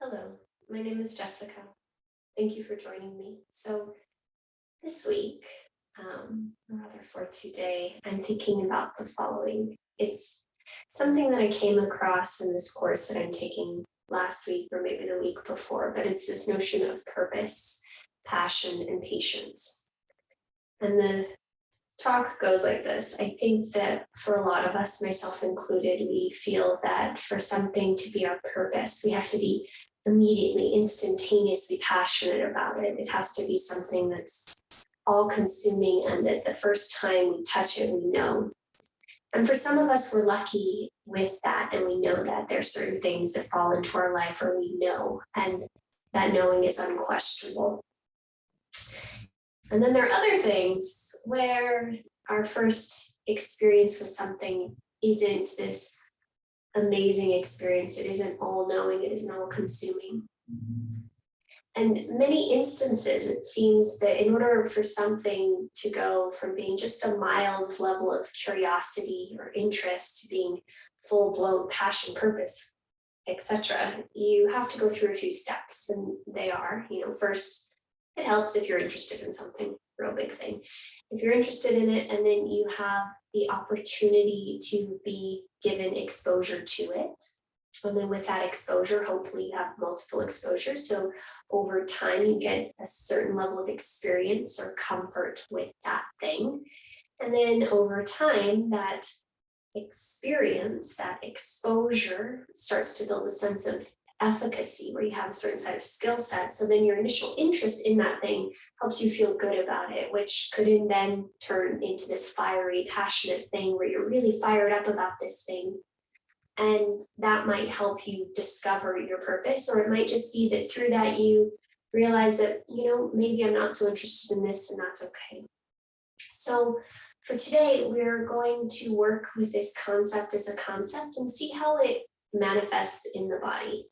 Hello, my name is Jessica. Thank you for joining me. So this week, or rather for today, I'm thinking about the following. It's something that I came across in this course that I'm taking last week or maybe the week before, but it's this notion of purpose, passion, and patience. And the talk goes like this. I think that for a lot of us, myself included, we feel that for something to be our purpose, we have to be immediately, instantaneously passionate about it. It has to be something that's all consuming and that the first time we touch it, we know. And for some of us, we're lucky with that. And we know that there's certain things that fall into our life or we know, and that knowing is unquestionable. And then there are other things where our first experience with something isn't this amazing experience. It isn't all knowing, it isn't all consuming. And many instances, it seems that in order for something to go from being just a mild level of curiosity or interest to being full-blown passion, purpose, etc., you have to go through a few steps. And they are, first, it helps if you're interested in something, real big thing. If you're interested in it, and then you have the opportunity to be given exposure to it. And then with that exposure, hopefully you have multiple exposures. So over time, you get a certain level of experience or comfort with that thing. And then over time, that experience, that exposure starts to build a sense of efficacy where you have a certain set of skill sets. So then your initial interest in that thing helps you feel good about it, which could then turn into this fiery, passionate thing where you're really fired up about this thing. And that might help you discover your purpose, or it might just be that through that you realize that, maybe I'm not so interested in this, and that's okay. So for today, we're going to work with this concept as a concept and see how it manifests in the body.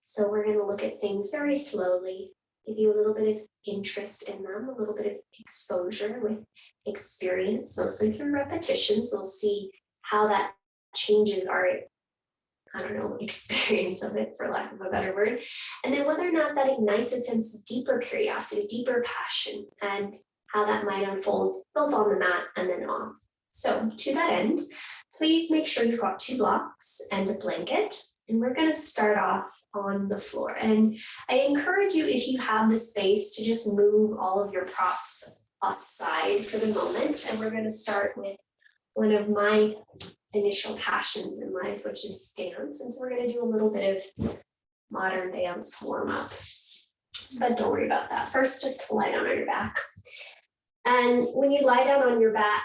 So we're going to look at things very slowly, give you a little bit of interest in them, a little bit of exposure with experience, mostly through repetitions. We'll see how that changes our experience of it, for lack of a better word. And then whether or not that ignites a sense of deeper curiosity, deeper passion, and how that might unfold both on the mat and then off. So to that end, please make sure you've got 2 blocks and a blanket. And we're going to start off on the floor. And I encourage you, if you have the space, to just move all of your props aside for the moment. And we're going to start with one of my initial passions in life, which is dance. And so we're going to do a little bit of modern dance warm up. But don't worry about that. First, just lie down on your back. And when you lie down on your back,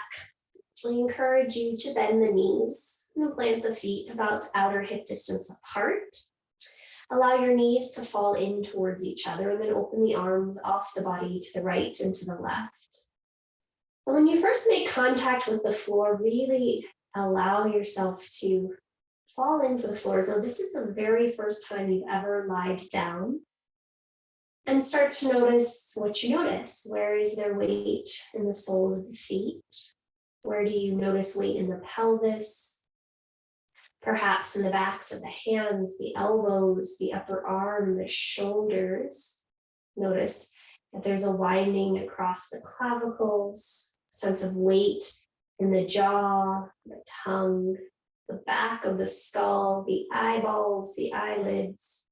I encourage you to bend the knees and plant the feet about outer hip distance apart. Allow your knees to fall in towards each other, and then open the arms off the body to the right and to the left. And when you first make contact with the floor, really allow yourself to fall into the floor as though this is the very first time you've ever lied down. And start to notice what you notice. Where is there weight in the soles of the feet? Where do you notice weight in the pelvis? Perhaps in the backs of the hands, the elbows, the upper arm, the shoulders. Notice that there's a widening across the clavicles, sense of weight in the jaw, the tongue, the back of the skull, the eyeballs, the eyelids.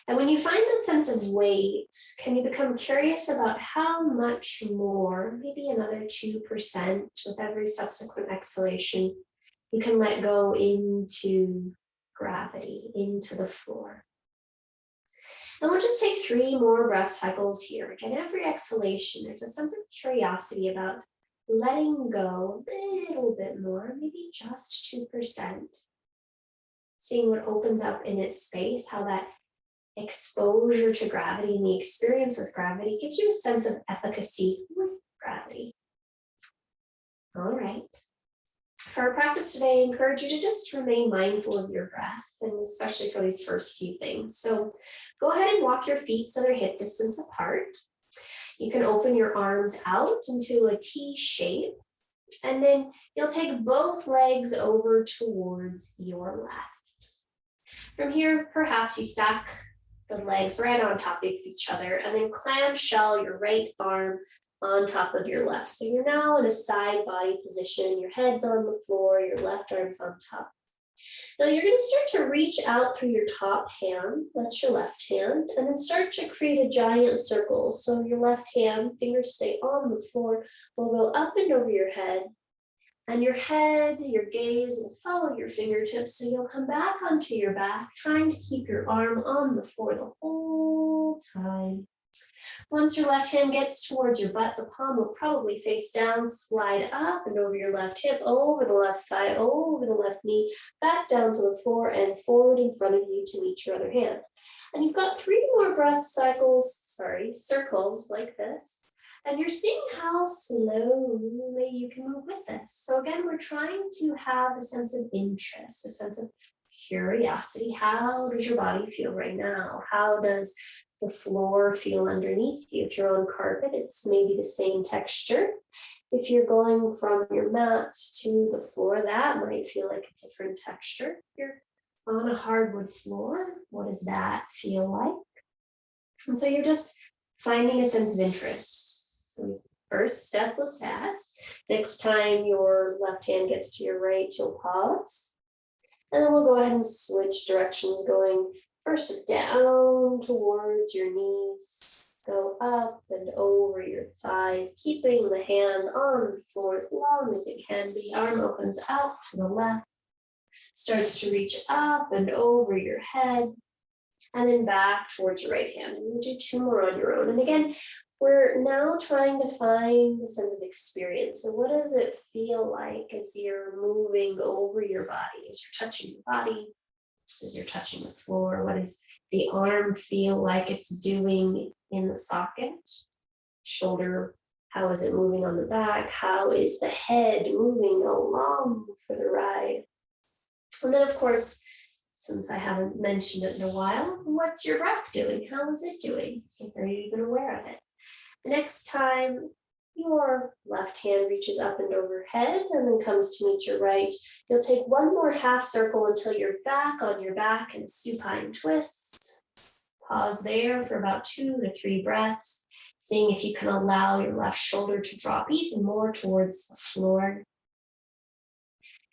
And when you find that sense of weight, can you become curious about how much more, maybe another 2% with every subsequent exhalation, you can let go into gravity, into the floor. And we'll just take 3 more breath cycles here. Again, every exhalation, there's a sense of curiosity about letting go a little bit more, maybe just 2%. Seeing what opens up in its space, how that exposure to gravity and the experience with gravity gives you a sense of efficacy with gravity. All right. For our practice today, I encourage you to just remain mindful of your breath, and especially for these first few things. So go ahead and walk your feet so they're hip distance apart. You can open your arms out into a T shape, and then you'll take both legs over towards your left. From here, perhaps you stack the legs right on top of each other, and then clamshell your right arm on top of your left. So you're now in a side body position, your head's on the floor, your left arm's on top. Now you're going to start to reach out through your top hand, that's your left hand, and then start to create a giant circle. So your left hand, fingers stay on the floor, will go up and over your head, and your head, your gaze will follow your fingertips, so you'll come back onto your back, trying to keep your arm on the floor the whole time. Once your left hand gets towards your butt, the palm will probably face down, slide up and over your left hip, over the left thigh, over the left knee, back down to the floor and forward in front of you to meet your other hand. And you've got 3 more circles like this. And you're seeing how slowly you can move with this. So again, we're trying to have a sense of interest, a sense of curiosity. How does your body feel right now? How does the floor feel underneath you? If you're on carpet, it's maybe the same texture. If you're going from your mat to the floor, that might feel like a different texture. If you're on a hardwood floor, what does that feel like? And so you're just finding a sense of interest. So first step was that. Next time your left hand gets to your right, you'll pause. And then we'll go ahead and switch directions, going first down towards your knees, go up and over your thighs, keeping the hand on the floor as long as it can be. Arm opens out to the left, starts to reach up and over your head, and then back towards your right hand. And you do 2 more on your own. And again, we're now trying to find a sense of experience. So what does it feel like as you're moving over your body, as you're touching your body, as you're touching the floor? What does the arm feel like it's doing in the socket? Shoulder, how is it moving on the back? How is the head moving along for the ride? And then, of course, since I haven't mentioned it in a while, what's your breath doing? How is it doing? Are you even aware of it? The next time your left hand reaches up and overhead and then comes to meet your right, you'll take 1 more half circle until you're back on your back in supine twist. Pause there for about 2 to 3 breaths, seeing if you can allow your left shoulder to drop even more towards the floor.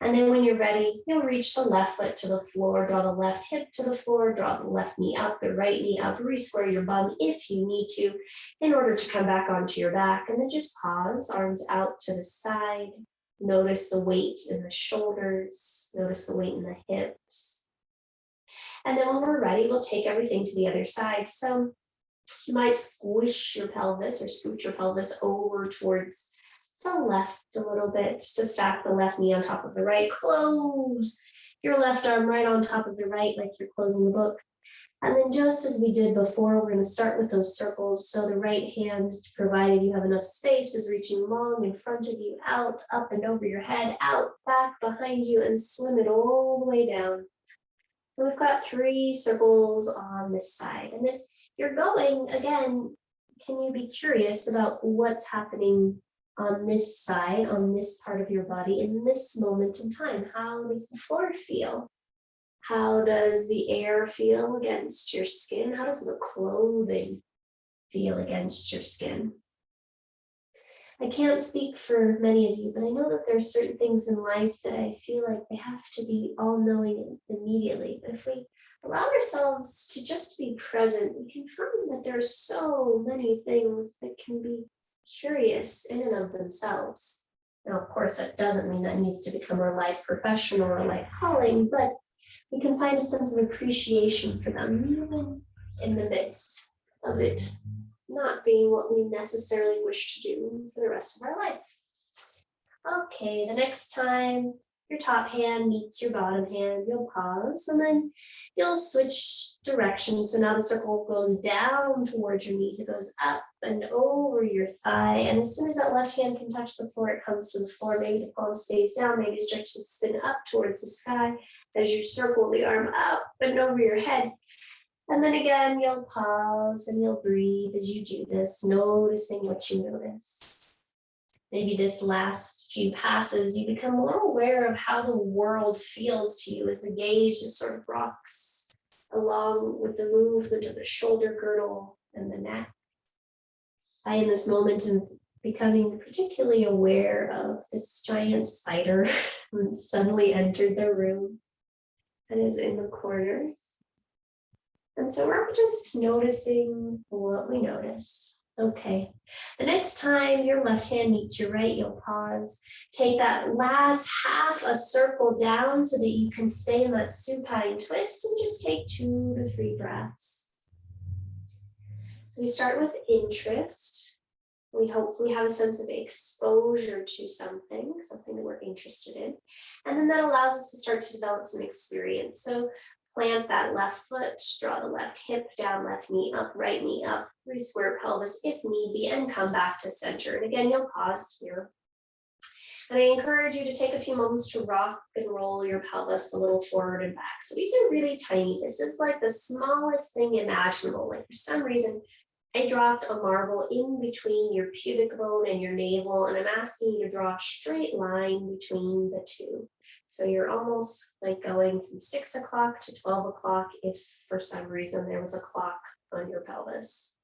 And then when you're ready, you'll reach the left foot to the floor, draw the left hip to the floor, draw the left knee up, the right knee up, re-square your bum if you need to in order to come back onto your back. And then just pause, arms out to the side. Notice the weight in the shoulders, notice the weight in the hips. And then when we're ready, we'll take everything to the other side. So you might squish your pelvis or scoot your pelvis over towards the left a little bit to stack the left knee on top of the right. Close your left arm right on top of the right like you're closing the book. And then just as we did before, we're going to start with those circles. So the right hand, provided you have enough space, is reaching long in front of you, out, up and over your head, out, back, behind you, and swim it all the way down. And we've got 3 circles on this side. And this, you're going, again, can you be curious about what's happening on this side, on this part of your body in this moment in time? How does the floor feel? How does the air feel against your skin? How does the clothing feel against your skin? I can't speak for many of you, but I know that there's certain things in life that I feel like they have to be all-knowing immediately. But if we allow ourselves to just be present, we can find that there's so many things that can be curious in and of themselves. Now, of course, that doesn't mean that needs to become our life profession or our life calling, but we can find a sense of appreciation for them, even in the midst of it not being what we necessarily wish to do for the rest of our life. Okay, the next time your top hand meets your bottom hand, you'll pause and then you'll switch directions. So now the circle goes down towards your knees. It goes up and over your thigh. And as soon as that left hand can touch the floor, it comes to the floor. Maybe the palm stays down. Maybe it starts to spin up towards the sky as you circle the arm up and over your head. And then again, you'll pause and you'll breathe as you do this, noticing what you notice. Maybe this last few passes, you become more aware of how the world feels to you as the gaze just sort of rocks along with the movement of the shoulder girdle and the neck. I, in this moment, am becoming particularly aware of this giant spider that suddenly entered the room and is in the corner. And so we're just noticing what we notice. Okay, the next time your left hand meets your right, you'll pause. Take that last half a circle down so that you can stay in that supine twist and just take 2 to 3 breaths. So we start with interest. We hopefully have a sense of exposure to something that we're interested in. And then that allows us to start to develop some experience. So plant that left foot, draw the left hip down, left knee up, right knee up, re-square pelvis if need be, and come back to center. And again, you'll pause here. And I encourage you to take a few moments to rock and roll your pelvis a little forward and back. So these are really tiny. This is like the smallest thing imaginable. Like for some reason, I dropped a marble in between your pubic bone and your navel, and I'm asking you to draw a straight line between the two. So you're almost like going from 6 o'clock to 12 o'clock if for some reason there was a clock on your pelvis.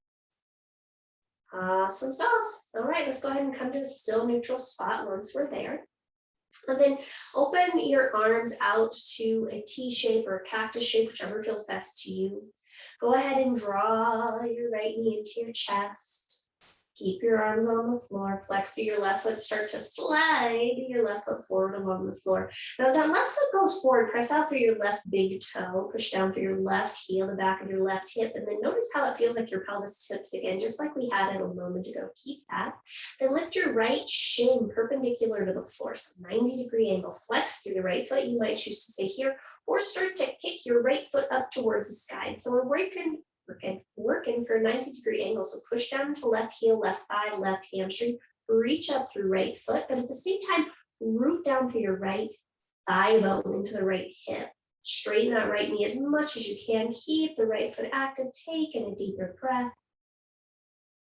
Awesome sauce. All right, let's go ahead and come to a still neutral spot once we're there. And then open your arms out to a T shape or a cactus shape, whichever feels best to you. Go ahead and draw your right knee into your chest. Keep your arms on the floor. Flex so your left foot, start to slide your left foot forward along the floor. Now as that left foot goes forward, press out through your left big toe, push down through your left heel, the back of your left hip, and then notice how it feels like your pelvis tips again, just like we had it a moment ago. Keep that. Then lift your right shin perpendicular to the floor, so 90-degree angle. Flex through the right foot. You might choose to stay here, or start to kick your right foot up towards the sky. So we're working for a 90-degree angle. So push down to left heel, left thigh, left hamstring, reach up through right foot, but at the same time, root down through your right thigh bone into the right hip. Straighten that right knee as much as you can. Keep the right foot active. Take in a deeper breath.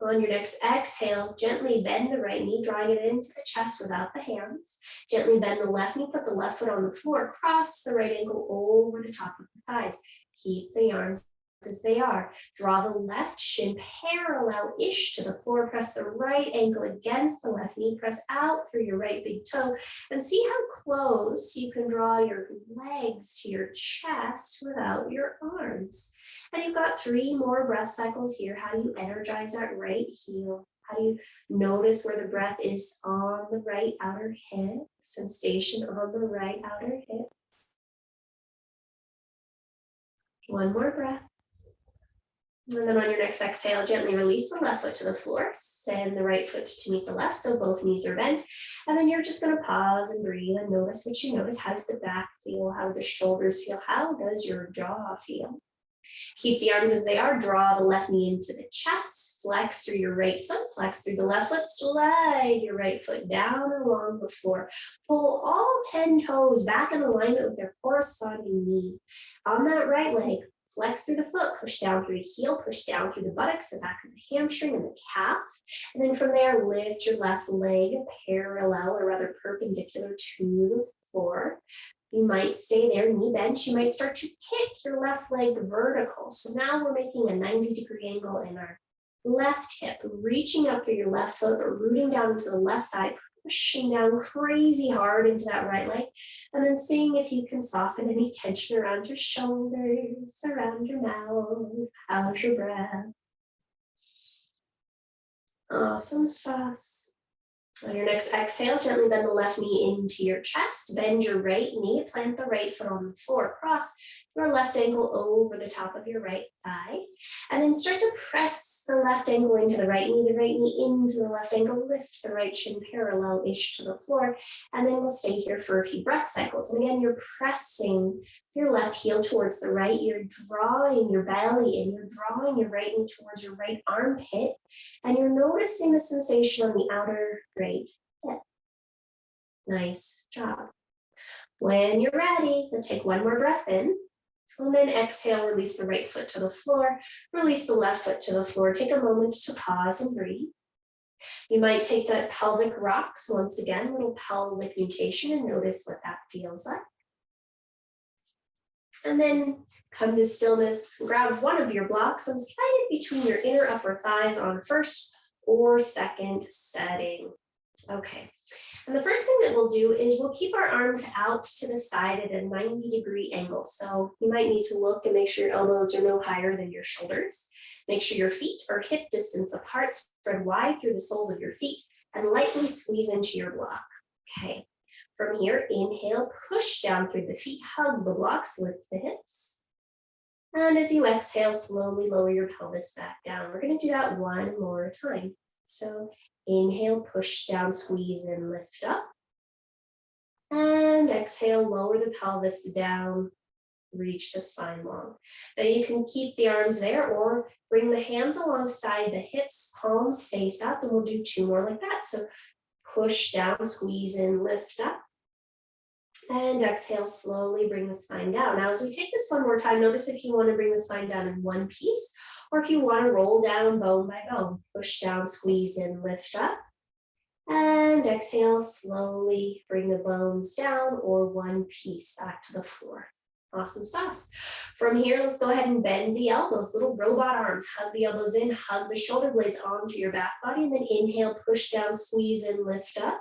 On your next exhale, gently bend the right knee, drawing it into the chest without the hands. Gently bend the left knee, put the left foot on the floor, cross the right ankle over the top of the thighs. Keep the arms as they are. Draw the left shin parallel-ish to the floor. Press the right ankle against the left knee. Press out through your right big toe. And see how close you can draw your legs to your chest without your arms. And you've got 3 more breath cycles here. How do you energize that right heel? How do you notice where the breath is on the right outer hip? Sensation on the right outer hip. 1 more breath. And then on your next exhale, gently release the left foot to the floor, send the right foot to meet the left, so both knees are bent. And then you're just going to pause and breathe and notice what you notice. How does the back feel? How do the shoulders feel? How does your jaw feel? Keep the arms as they are. Draw the left knee into the chest. Flex through your right foot. Flex through the left foot. Slide your right foot down along the floor. Pull all 10 toes back in alignment with their corresponding knee. On that right leg, flex through the foot, push down through the heel, push down through the buttocks, the back of the hamstring and the calf. And then from there, lift your left leg parallel or rather perpendicular to the floor. You might stay there, knee bent. You might start to kick your left leg vertical. So now we're making a 90-degree angle in our left hip, reaching up through your left foot, but rooting down into the left thigh, pushing down crazy hard into that right leg, and then seeing if you can soften any tension around your shoulders, around your mouth. How's your breath? Awesome sauce. On your next exhale, gently bend the left knee into your chest, bend your right knee, plant the right foot on the floor, cross your left ankle over the top of your right thigh, and then start to press the left ankle into the right knee into the left ankle, lift the right shin parallel-ish to the floor, and then we'll stay here for a few breath cycles. And again, you're pressing your left heel towards the right, you're drawing your belly in, you're drawing your right knee towards your right armpit, and you're noticing the sensation on the outer right hip. Nice job. When you're ready, we'll take 1 more breath in. And then exhale, release the right foot to the floor, release the left foot to the floor. Take a moment to pause and breathe. You might take that pelvic rocks once again, little pelvic mutation, and notice what that feels like. And then come to stillness, grab one of your blocks and slide it between your inner upper thighs on first or second setting. Okay, and the first thing that we'll do is we'll keep our arms out to the side at a 90-degree angle. So you might need to look and make sure your elbows are no higher than your shoulders. Make sure your feet are hip distance apart, spread wide through the soles of your feet, and lightly squeeze into your block. Okay, from here, inhale, push down through the feet, hug the blocks, lift the hips. And as you exhale, slowly lower your pelvis back down. We're going to do that one more time. So inhale, push down, squeeze, and lift up. And exhale, lower the pelvis down, reach the spine long. Now you can keep the arms there or bring the hands alongside the hips, palms face up, and we'll do two more like that. So push down, squeeze, and lift up. And exhale, slowly bring the spine down. Now, as we take this one more time, notice if you want to bring the spine down in one piece, or if you want to roll down bone by bone, push down, squeeze, and lift up. And exhale, slowly bring the bones down or one piece back to the floor. Awesome sauce. From here, let's go ahead and bend the elbows, little robot arms. Hug the elbows in, hug the shoulder blades onto your back body, and then inhale, push down, squeeze, and lift up.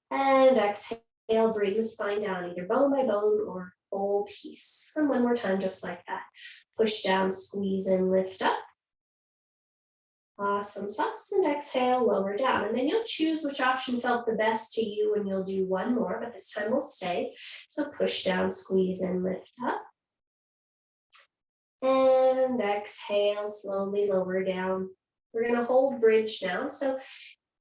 And exhale. Bring the spine down, either bone by bone or whole piece. And one more time, just like that. Push down, squeeze, and lift up. Awesome sauce. And exhale, lower down. And then you'll choose which option felt the best to you, and you'll do one more, but this time we'll stay. So push down, squeeze, and lift up. And exhale, slowly lower down. We're going to hold bridge now. So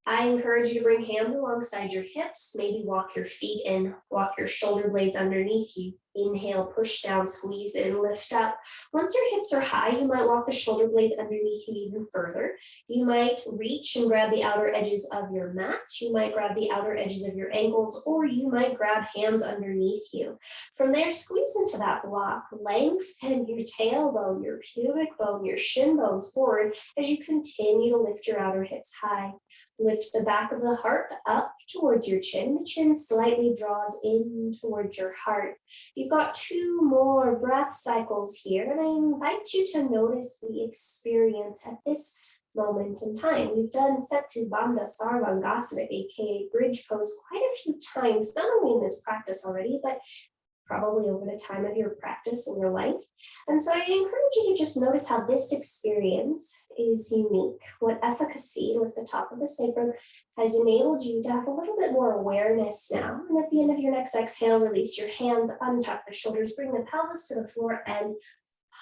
I encourage you to bring hands alongside your hips, maybe walk your feet in, walk your shoulder blades underneath you. Inhale, push down, squeeze, and lift up. Once your hips are high, you might walk the shoulder blades underneath you even further. You might reach and grab the outer edges of your mat. You might grab the outer edges of your ankles, or you might grab hands underneath you. From there, squeeze into that block. Lengthen your tailbone, your pubic bone, your shin bones forward as you continue to lift your outer hips high. Lift the back of the heart up towards your chin. The chin slightly draws in towards your heart. You've got two more breath cycles here, and I invite you to notice the experience at this moment in time. We've done Setu Bandha Sarvangasana, aka bridge pose, quite a few times, not only in this practice already, but probably over the time of your practice in your life. And so I encourage you to just notice how this experience is unique, what efficacy with the top of the sacrum has enabled you to have a little bit more awareness now. And at the end of your next exhale, release your hands, untuck the shoulders, bring the pelvis to the floor and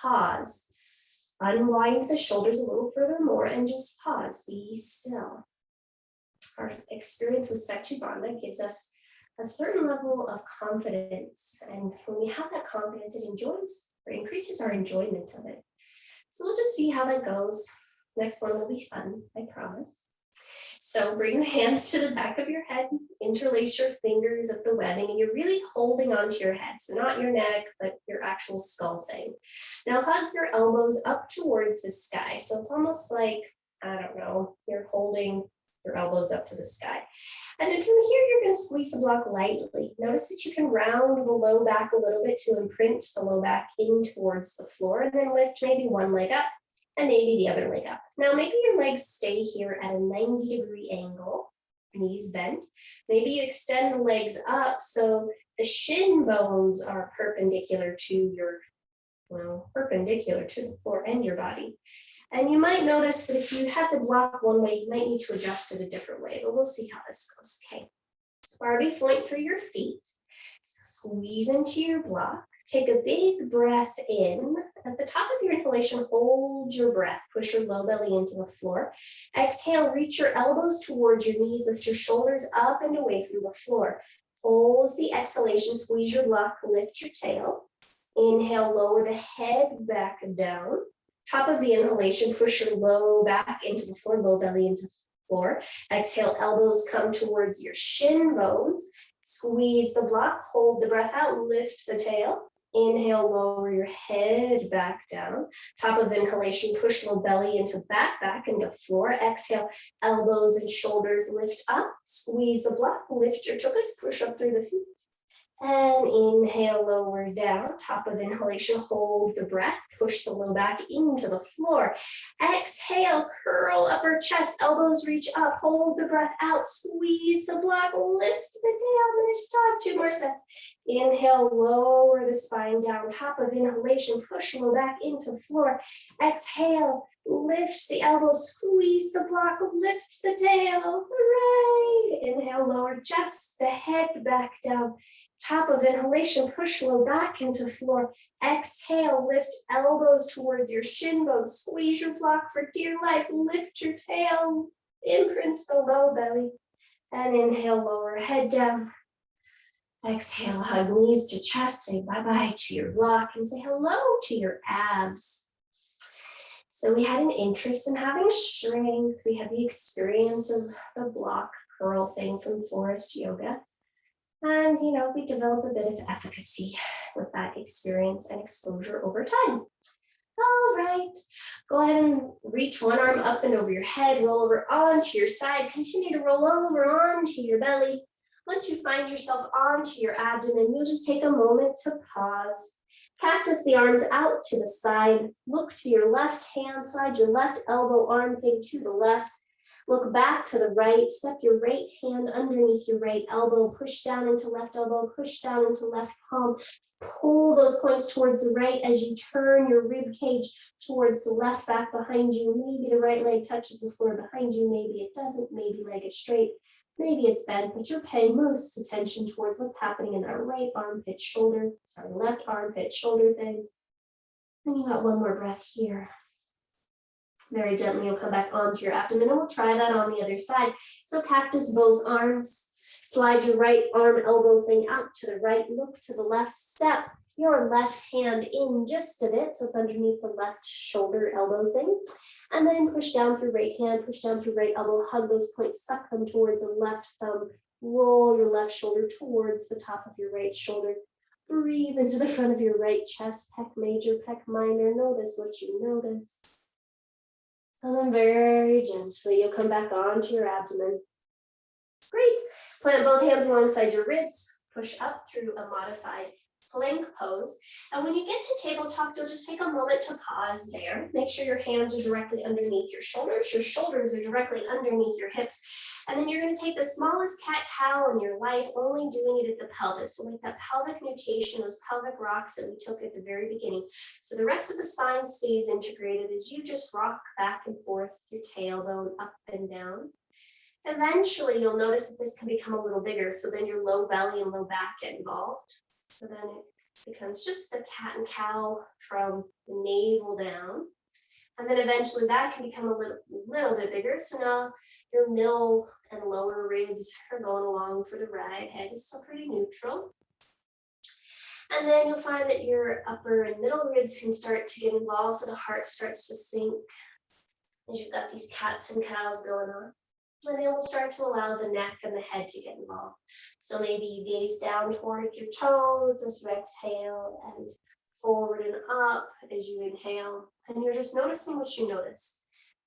pause. Unwind the shoulders a little further more and just pause, be still. Our experience with Setu Bandha gives us a certain level of confidence. And when we have that confidence, it increases our enjoyment of it. So we'll just see how that goes. Next one will be fun, I promise. So bring the hands to the back of your head, interlace your fingers at the webbing, and you're really holding onto your head. So not your neck, but your actual skull thing. Now hug your elbows up towards the sky. So it's almost like, I don't know, you're holding your elbows up to the sky. And then from here, you're going to squeeze the block lightly. Notice that you can round the low back a little bit to imprint the low back in towards the floor, and then lift maybe one leg up and maybe the other leg up. Now, maybe your legs stay here at a 90-degree angle, knees bent. Maybe you extend the legs up so the shin bones are perpendicular to perpendicular to the floor and your body. And you might notice that if you had the block one way, you might need to adjust it a different way, but we'll see how this goes. Okay, Barbie point through your feet. So squeeze into your block. Take a big breath in. At the top of your inhalation, hold your breath. Push your low belly into the floor. Exhale, reach your elbows towards your knees. Lift your shoulders up and away from the floor. Hold the exhalation, squeeze your block, lift your tail. Inhale, lower the head back down. Top of the inhalation, push your low back into the floor, low belly into the floor. Exhale, elbows come towards your shin bones. Squeeze the block, hold the breath out, lift the tail. Inhale, lower your head back down. Top of inhalation, push low belly into back into floor. Exhale, elbows and shoulders lift up. Squeeze the block, lift your tuchus, push up through the feet. And inhale, lower down. Top of inhalation, hold the breath. Push the low back into the floor. Exhale, curl upper chest, elbows reach up. Hold the breath out. Squeeze the block. Lift the tail. Nice job. 2 more sets. Inhale, lower the spine down. Top of inhalation, push low back into floor. Exhale, lift the elbows. Squeeze the block. Lift the tail. Hooray! Inhale, lower just the head back down. Top of inhalation, push low back into floor. Exhale, lift elbows towards your shin bones. Squeeze your block for dear life. Lift your tail, imprint the low belly. And inhale, lower head down. Exhale, hug knees to chest. Say bye-bye to your block and say hello to your abs. So we had an interest in having strength. We had the experience of the block curl thing from Forest Yoga. And, we develop a bit of efficacy with that experience and exposure over time. All right, go ahead and reach one arm up and over your head, roll over onto your side, continue to roll over onto your belly. Once you find yourself onto your abdomen, you'll just take a moment to pause. Cactus the arms out to the side. Look to your left hand side, your left elbow arm thing to the left. Look back to the right, step your right hand underneath your right elbow, push down into left elbow, push down into left palm, pull those points towards the right as you turn your rib cage towards the left back behind you. Maybe the right leg touches the floor behind you, maybe it doesn't, maybe leg is straight, maybe it's bent, but you're paying most attention towards what's happening in that left armpit, shoulder thing. And you got one more breath here. Very gently, you'll come back onto your abdomen, and we'll try that on the other side. So cactus both arms, slide your right arm elbow thing out to the right, look to the left, step your left hand in just a bit, so it's underneath the left shoulder elbow thing, and then push down through right hand, push down through right elbow, hug those points, suck them towards the left thumb, roll your left shoulder towards the top of your right shoulder. Breathe into the front of your right chest, pec major, pec minor, notice what you notice. And then very gently, you'll come back onto your abdomen. Great. Plant both hands alongside your ribs. Push up through a modified plank pose. And when you get to tabletop, you'll just take a moment to pause there. Make sure your hands are directly underneath your shoulders. Your shoulders are directly underneath your hips. And then you're going to take the smallest cat-cow in your life, only doing it at the pelvis. So like that pelvic nutation, those pelvic rocks that we took at the very beginning. So the rest of the spine stays integrated as you just rock back and forth, your tailbone up and down. Eventually, you'll notice that this can become a little bigger. So then your low belly and low back get involved. So then it becomes just a cat and cow from the navel down. And then eventually that can become a little bit bigger. So now your middle and lower ribs are going along for the ride. Head is still pretty neutral. And then you'll find that your upper and middle ribs can start to get involved. So the heart starts to sink as you've got these cats and cows going on. And then we'll start to allow the neck and the head to get involved. So maybe you gaze down towards your toes as you exhale and forward and up as you inhale. And you're just noticing what you notice.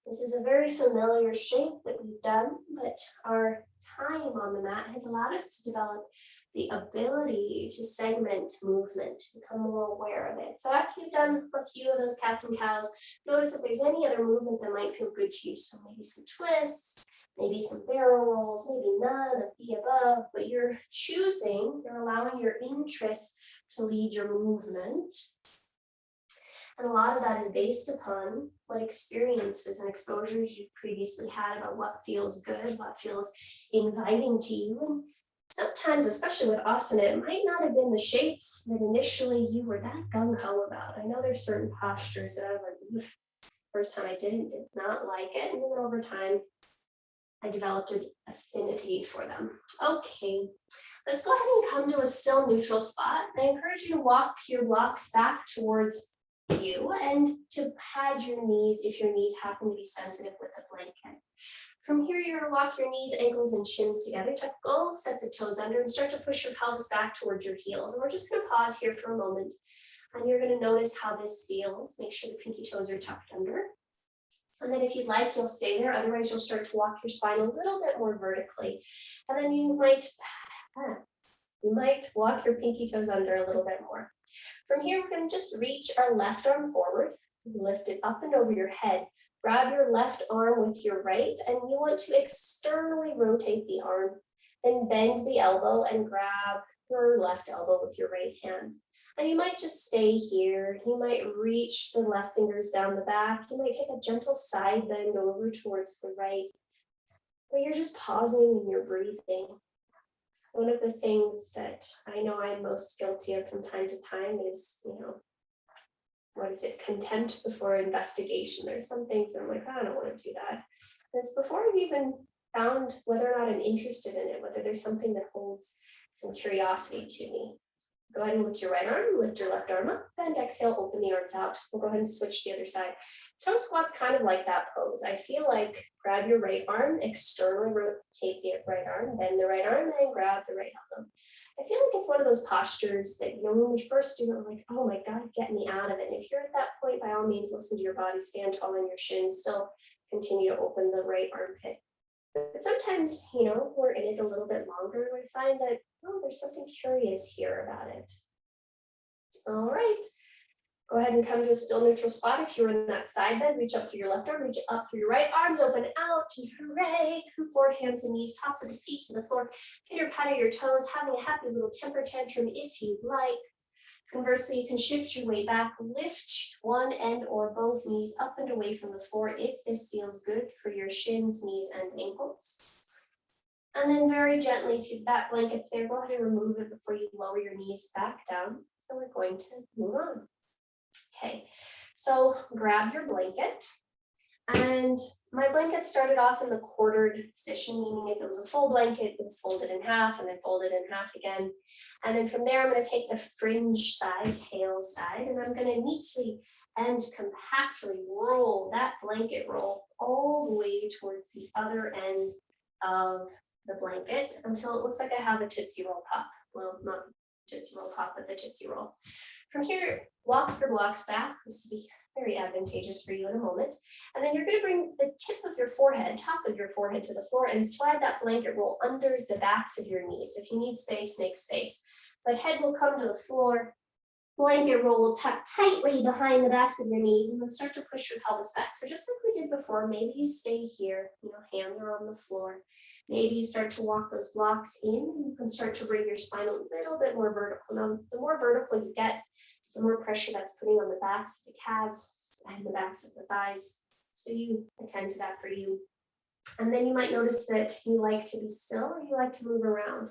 This is a very familiar shape that we've done, but our time on the mat has allowed us to develop the ability to segment movement, become more aware of it. So after you've done a few of those cats and cows, notice if there's any other movement that might feel good to you. So maybe some twists, maybe some barrel rolls, maybe none of the above, but you're allowing your interest to lead your movement. And a lot of that is based upon what experiences and exposures you've previously had about what feels good, what feels inviting to you. And sometimes, especially with asana, it might not have been the shapes that initially you were that gung-ho about. I know there's certain postures that I was like, oof, first time I did not like it. And then over time, I developed an affinity for them. Okay, let's go ahead and come to a still neutral spot. I encourage you to walk your blocks back towards you and to pad your knees if your knees happen to be sensitive with the blanket. From here, you're going to walk your knees, ankles, and shins together. Tuck both sets of toes under and start to push your pelvis back towards your heels. And we're just going to pause here for a moment. And you're going to notice how this feels. Make sure the pinky toes are tucked under. And then if you'd like, you'll stay there. Otherwise, you'll start to walk your spine a little bit more vertically. And then you might You might walk your pinky toes under a little bit more. From here, we're going to just reach our left arm forward, lift it up and over your head. Grab your left arm with your right, and you want to externally rotate the arm. Then bend the elbow and grab your left elbow with your right hand. And you might just stay here. You might reach the left fingers down the back. You might take a gentle side bend over towards the right. But you're just pausing and you're breathing. One of the things that I know I'm most guilty of from time to time is, what is it? Contempt before investigation. There's some things that I'm like, I don't want to do that. It's before I've even found whether or not I'm interested in it, whether there's something that holds some curiosity to me. Go ahead and lift your right arm, lift your left arm up, and exhale, open the arms out. We'll go ahead and switch the other side. Toe squat's kind of like that pose. I feel like grab your right arm, externally rotate the right arm, bend the right arm, and grab the right elbow. I feel like it's one of those postures that, when we first do it, we're like, oh my God, get me out of it. And if you're at that point, by all means, listen to your body, stand tall on your shins, still continue to open the right armpit. But sometimes, we're in it a little bit longer. We find that, there's something curious here about it. All right. Go ahead and come to a still neutral spot. If you're in that side bend, reach up through your left arm, reach up through your right, arms open out, and hooray. Come forward, hands and knees, tops of the feet to the floor. Pitter patter your toes, having a happy little temper tantrum if you like. Conversely, you can shift your way back, lift one and or both knees up and away from the floor if this feels good for your shins, knees, and ankles. And then very gently, if that blanket's there, go ahead and remove it before you lower your knees back down. And we're going to move on. Okay, so grab your blanket. And my blanket started off in the quartered position, meaning if it was a full blanket, it was folded in half and then folded in half again. And then from there, I'm going to take the fringe side, tail side, and I'm going to neatly and compactly roll that blanket roll all the way towards the other end of the blanket until it looks like I have a Tootsie Roll pop. Well, not Tootsie Roll pop, but the Tootsie Roll. From here, walk your blocks back. This will be very advantageous for you in a moment. And then you're going to bring the tip of your forehead, top of your forehead to the floor and slide that blanket roll under the backs of your knees. If you need space, make space. But head will come to the floor. Blanket roll will tuck tightly behind the backs of your knees and then start to push your pelvis back. So just like we did before, maybe you stay here, hands are on the floor. Maybe you start to walk those blocks in and you can start to bring your spine a little bit more vertical. Now, the more vertical you get, the more pressure that's putting on the backs of the calves and the backs of the thighs. So you attend to that for you. And then you might notice that you like to be still or you like to move around.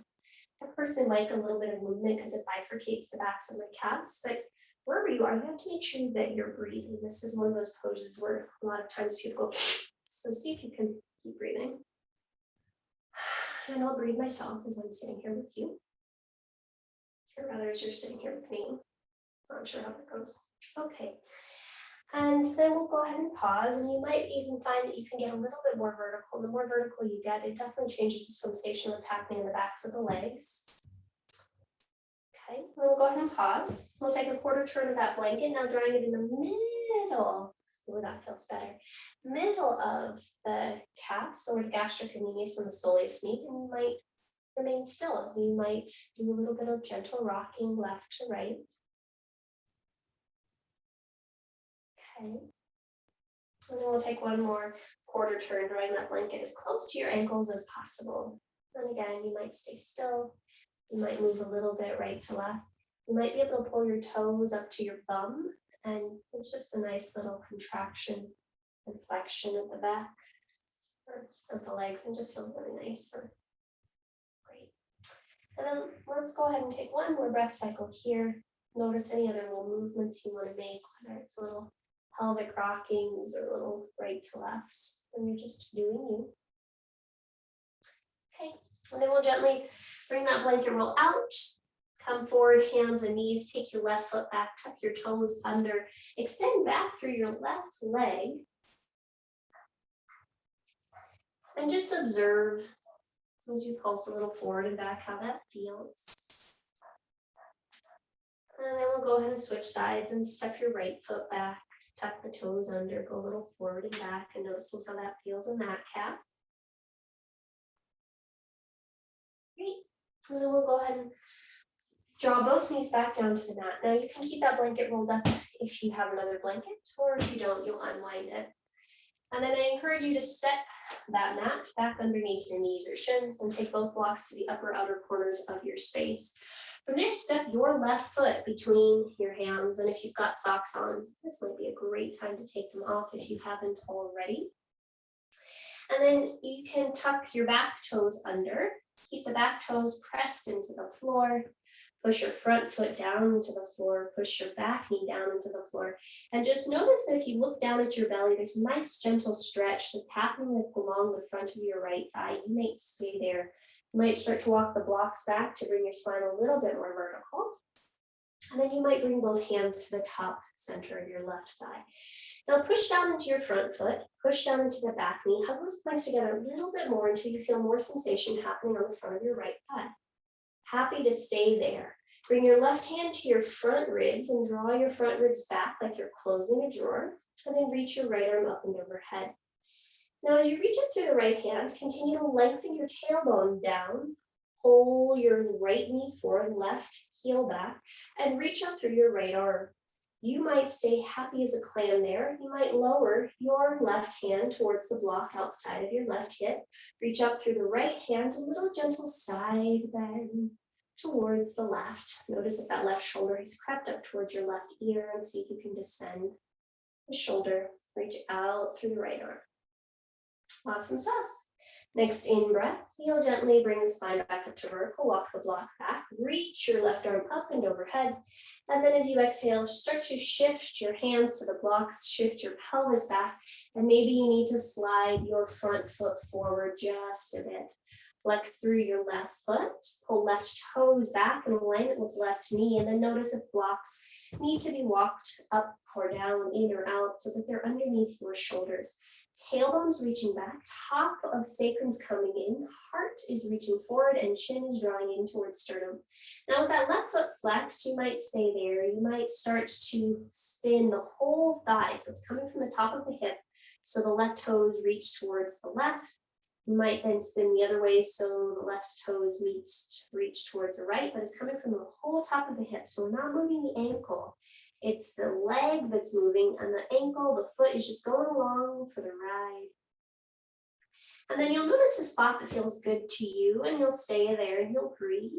I personally like a little bit of movement because it bifurcates the backs of my calves, but wherever you are, you have to make sure that you're breathing. This is one of those poses where a lot of times people go, so see if you can keep breathing. And I'll breathe myself as I'm sitting here with you. Or rather, as you're sitting here with me. Not sure how that goes. Okay. And then we'll go ahead and pause, and you might even find that you can get a little bit more vertical. The more vertical you get, it definitely changes the sensation of what's happening in the backs of the legs. Okay, then we'll go ahead and pause. We'll take a quarter turn of that blanket, now drawing it in the middle. Oh, that feels better. Middle of the calves, or the gastrocnemius and the soleus meat, and you might remain still. You might do a little bit of gentle rocking left to right. Okay. And then we'll take one more quarter turn, drawing that blanket as close to your ankles as possible. And again, you might stay still. You might move a little bit right to left. You might be able to pull your toes up to your bum, and it's just a nice little contraction and flexion of the back of the legs, and just feel really nice. Great. And then let's go ahead and take one more breath cycle here. Notice any other little movements you want to make, whether it's little pelvic rockings or little right to lefts, and you're just doing you. Okay, and then we'll gently bring that blanket roll out, come forward, hands and knees, take your left foot back, tuck your toes under, extend back through your left leg, and just observe as you pulse a little forward and back how that feels. And then we'll go ahead and switch sides and step your right foot back. Tuck the toes under, go a little forward and back, and noticing how that feels in that calf. Great. And then we'll go ahead and Draw both knees back down to the mat. Now you can keep that blanket rolled up if you have another blanket, or if you don't, you'll unwind it. And then I encourage you to step that mat back underneath your knees or shins and take both blocks to the upper outer corners of your space. From there, step your left foot between your hands. And if you've got socks on, this might be a great time to take them off if you haven't already. And then you can tuck your back toes under. Keep the back toes pressed into the floor. Push your front foot down into the floor, push your back knee down into the floor. And just notice that if you look down at your belly, there's a nice gentle stretch that's happening along the front of your right thigh. You might stay there. You might start to walk the blocks back to bring your spine a little bit more vertical. And then you might bring both hands to the top center of your left thigh. Now push down into your front foot, push down into the back knee, hug those points together a little bit more until you feel more sensation happening on the front of your right thigh. Happy to stay there. Bring your left hand to your front ribs and draw your front ribs back like you're closing a drawer, and then reach your right arm up and overhead. Now, as you reach up through the right hand, continue to lengthen your tailbone down, pull your right knee forward, left heel back, and reach up through your right arm. You might stay happy as a clam there. You might lower your left hand towards the block outside of your left hip. Reach up through the right hand, a little gentle side bend towards the left. Notice if that left shoulder has crept up towards your left ear, and see if you can descend the shoulder. Reach out through the right arm. Awesome sauce. Next in breath, heel gently, bring the spine back up to vertical, walk the block back, reach your left arm up and overhead. And then as you exhale, start to shift your hands to the blocks, shift your pelvis back, and maybe you need to slide your front foot forward just a bit. Flex through your left foot, pull left toes back in alignment with left knee, and then notice if blocks need to be walked up or down, in or out, so that they're underneath your shoulders. Tailbone's reaching back, top of sacrum's coming in, heart is reaching forward, and chin is drawing in towards sternum. Now with that left foot flexed, you might stay there. You might start to spin the whole thigh, so it's coming from the top of the hip, so the left toes reach towards the left. You might then spin the other way, so the left toes reach towards the right, but it's coming from the whole top of the hip, so we're not moving the ankle. It's the leg that's moving, and the ankle, the foot is just going along for the ride. And then you'll notice the spot that feels good to you, and you'll stay there and you'll breathe.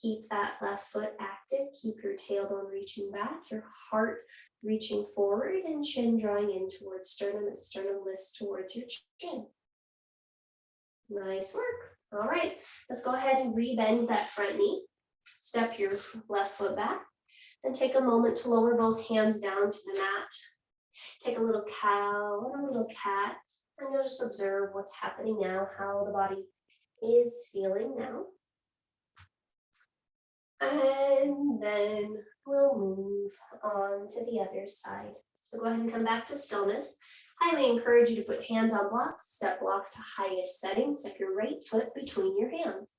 Keep that left foot active. Keep your tailbone reaching back, your heart reaching forward, and chin drawing in towards sternum as sternum lifts towards your chin. Nice work. All right, let's go ahead and rebend that front knee. Step your left foot back. And take a moment to lower both hands down to the mat. Take a little cow and a little cat, and you'll just observe what's happening now, how the body is feeling now. And then we'll move on to the other side. So go ahead and come back to stillness. Highly encourage you to put hands on blocks, step blocks to highest setting, step your right foot between your hands.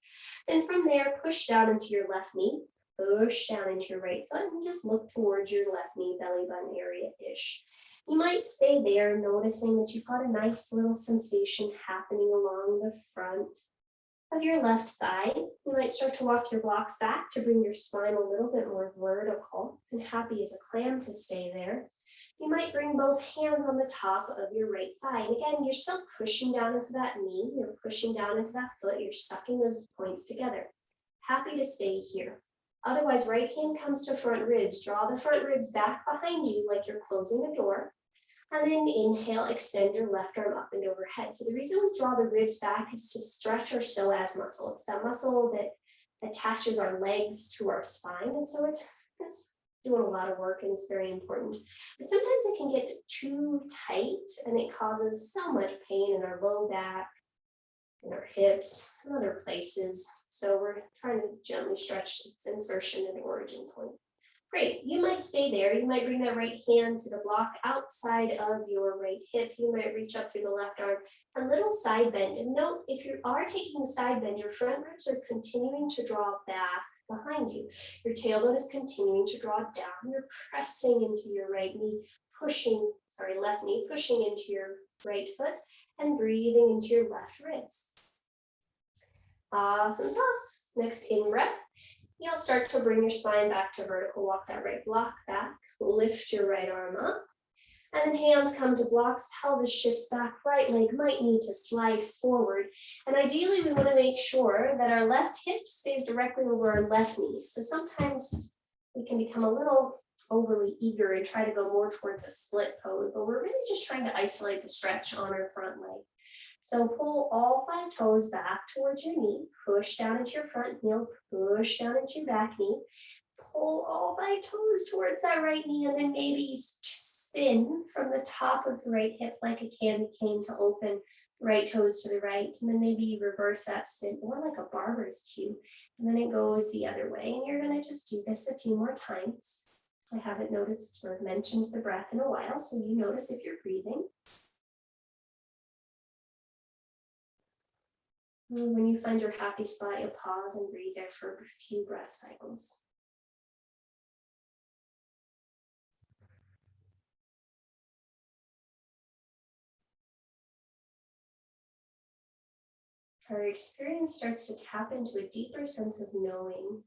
Then from there, push down into your left knee. Push down into your right foot and just look towards your left knee, belly button area-ish. You might stay there, noticing that you've got a nice little sensation happening along the front of your left thigh. You might start to walk your blocks back to bring your spine a little bit more vertical, and happy as a clam to stay there. You might bring both hands on the top of your right thigh. And again, you're still pushing down into that knee, you're pushing down into that foot, you're sucking those points together. Happy to stay here. Otherwise, right hand comes to front ribs. Draw the front ribs back behind you like you're closing a door. And then inhale, extend your left arm up and overhead. So the reason we draw the ribs back is to stretch our psoas muscle. It's that muscle that attaches our legs to our spine. And so it's doing a lot of work, and it's very important. But sometimes it can get too tight, and it causes so much pain in our low back, in our hips, and other places. So we're trying to gently stretch its insertion and origin point. Great, you might stay there. You might bring that right hand to the block outside of your right hip. You might reach up through the left arm, a little side bend. And note, if you are taking the side bend, your front ribs are continuing to draw back behind you. Your tailbone is continuing to draw down. You're pressing into your right knee, left knee, pushing into your right foot, and breathing into your left ribs. Awesome sauce. Next in breath, You'll start to bring your spine back to vertical, walk that right block back, lift your right arm up, and then hands come to blocks, pelvis shifts back, right leg might need to slide forward. And ideally we want to make sure that our left hip stays directly over our left knee. So sometimes we can become a little overly eager and try to go more towards a split pose, but we're really just trying to isolate the stretch on our front leg. So pull all 5 toes back towards your knee, push down into your front heel, push down into your back knee, pull all 5 toes towards that right knee, and then maybe spin from the top of the right hip like a candy cane to open right toes to the right, and then maybe reverse that spin, or like a barber's cue, and then it goes the other way. And you're going to just do this a few more times. I haven't noticed or mentioned the breath in a while, so you notice if you're breathing. When you find your happy spot, you'll pause and breathe there for a few breath cycles. Our experience starts to tap into a deeper sense of knowing.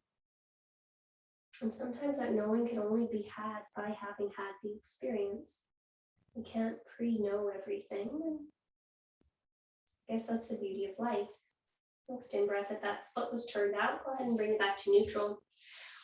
And sometimes that knowing can only be had by having had the experience. We can't pre-know everything. And I guess that's the beauty of life. Next in breath, if that foot was turned out, go ahead and bring it back to neutral.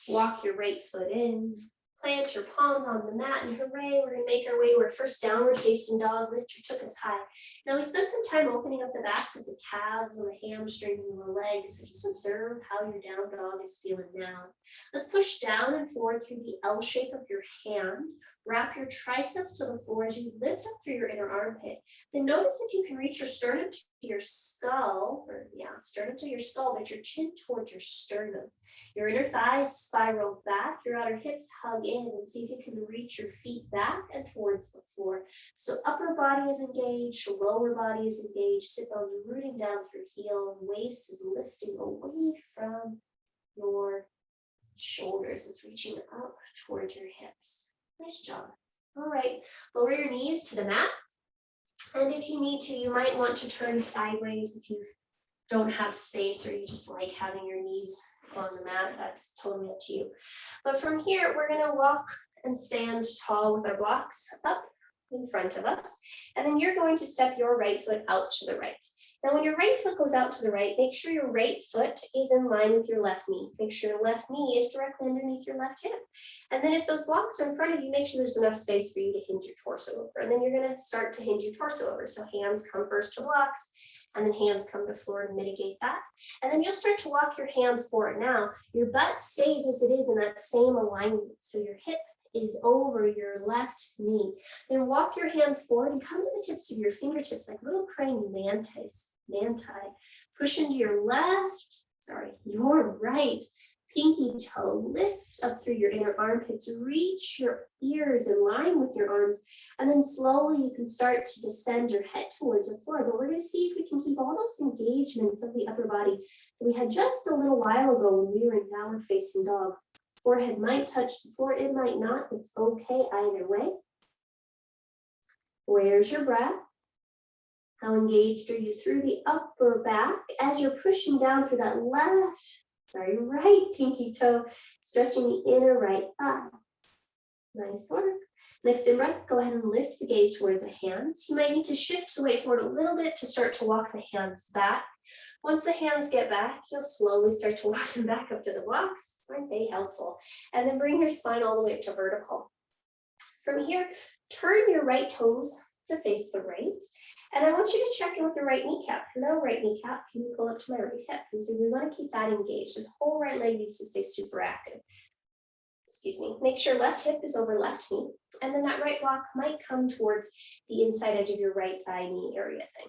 Walk your right foot in. Plant your palms on the mat, and hooray, we're going to make our way. We're first downward facing dog. Lift your tuchus high. Now we spent some time opening up the backs of the calves and the hamstrings and the legs. So just observe how your down dog is feeling now. Let's push down and forward through the L shape of your hand. Wrap your triceps to the floor as you lift up through your inner armpit. Then notice if you can reach your sternum to your skull, sternum to your skull, but your chin towards your sternum. Your inner thighs spiral back, your outer hips hug in, and see if you can reach your feet back and towards the floor. So upper body is engaged, lower body is engaged, sit bones rooting down through heel, waist is lifting away from your shoulders. It's reaching up towards your hips. Nice job. All right, lower your knees to the mat. And if you need to, you might want to turn sideways if you don't have space or you just like having your knees on the mat. That's totally up to you. But from here, we're going to walk and stand tall with our blocks up in front of us. And then you're going to step your right foot out to the right. Now, when your right foot goes out to the right, make sure your right foot is in line with your left knee. Make sure your left knee is directly underneath your left hip. And then if those blocks are in front of you, make sure there's enough space for you to hinge your torso over. And then you're going to start to hinge your torso over. So hands come first to blocks, and then hands come to floor to mitigate that. And then you'll start to walk your hands forward. Now, your butt stays as it is in that same alignment. So your hip is over your left knee. Then walk your hands forward and come to the tips of your fingertips like little praying mantis. Push into your your right pinky toe. Lift up through your inner armpits. Reach your ears in line with your arms. And then slowly you can start to descend your head towards the floor. But we're going to see if we can keep all those engagements of the upper body that we had just a little while ago when we were in downward facing dog. Forehead might touch the floor, it might not. It's okay either way. Where's your breath? How engaged are you through the upper back as you're pushing down through that right pinky toe, stretching the inner right thigh. Nice work. Next in breath, go ahead and lift the gaze towards the hands. You might need to shift the weight forward a little bit to start to walk the hands back. Once the hands get back, you'll slowly start to walk them back up to the blocks. Aren't they helpful? And then bring your spine all the way up to vertical. From here, turn your right toes to face the right. And I want you to check in with your right kneecap. Hello, right kneecap. Can you pull up to my right hip? And so we want to keep that engaged. This whole right leg needs to stay super active. Excuse me. Make sure left hip is over left knee. And then that right block might come towards the inside edge of your right thigh knee area thing.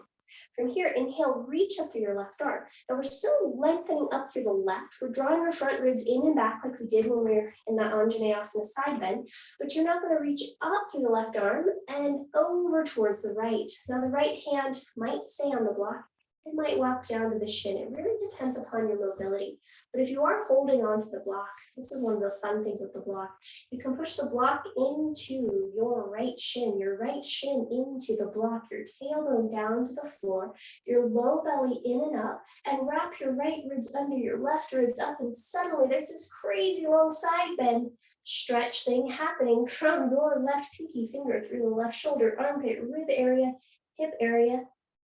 From here, inhale, reach up through your left arm. Now we're still lengthening up through the left. We're drawing our front ribs in and back like we did when we were in that Anjaneyasana side bend, but you're not going to reach up through the left arm and over towards the right. Now the right hand might stay on the block. It might walk down to the shin. It really depends upon your mobility. But if you are holding on to the block, this is one of the fun things with the block. You can push the block into your right shin into the block, your tailbone down to the floor, your low belly in and up, and wrap your right ribs under your left ribs up. And suddenly there's this crazy long side bend stretch thing happening from your left pinky finger through the left shoulder, armpit, rib area, hip area,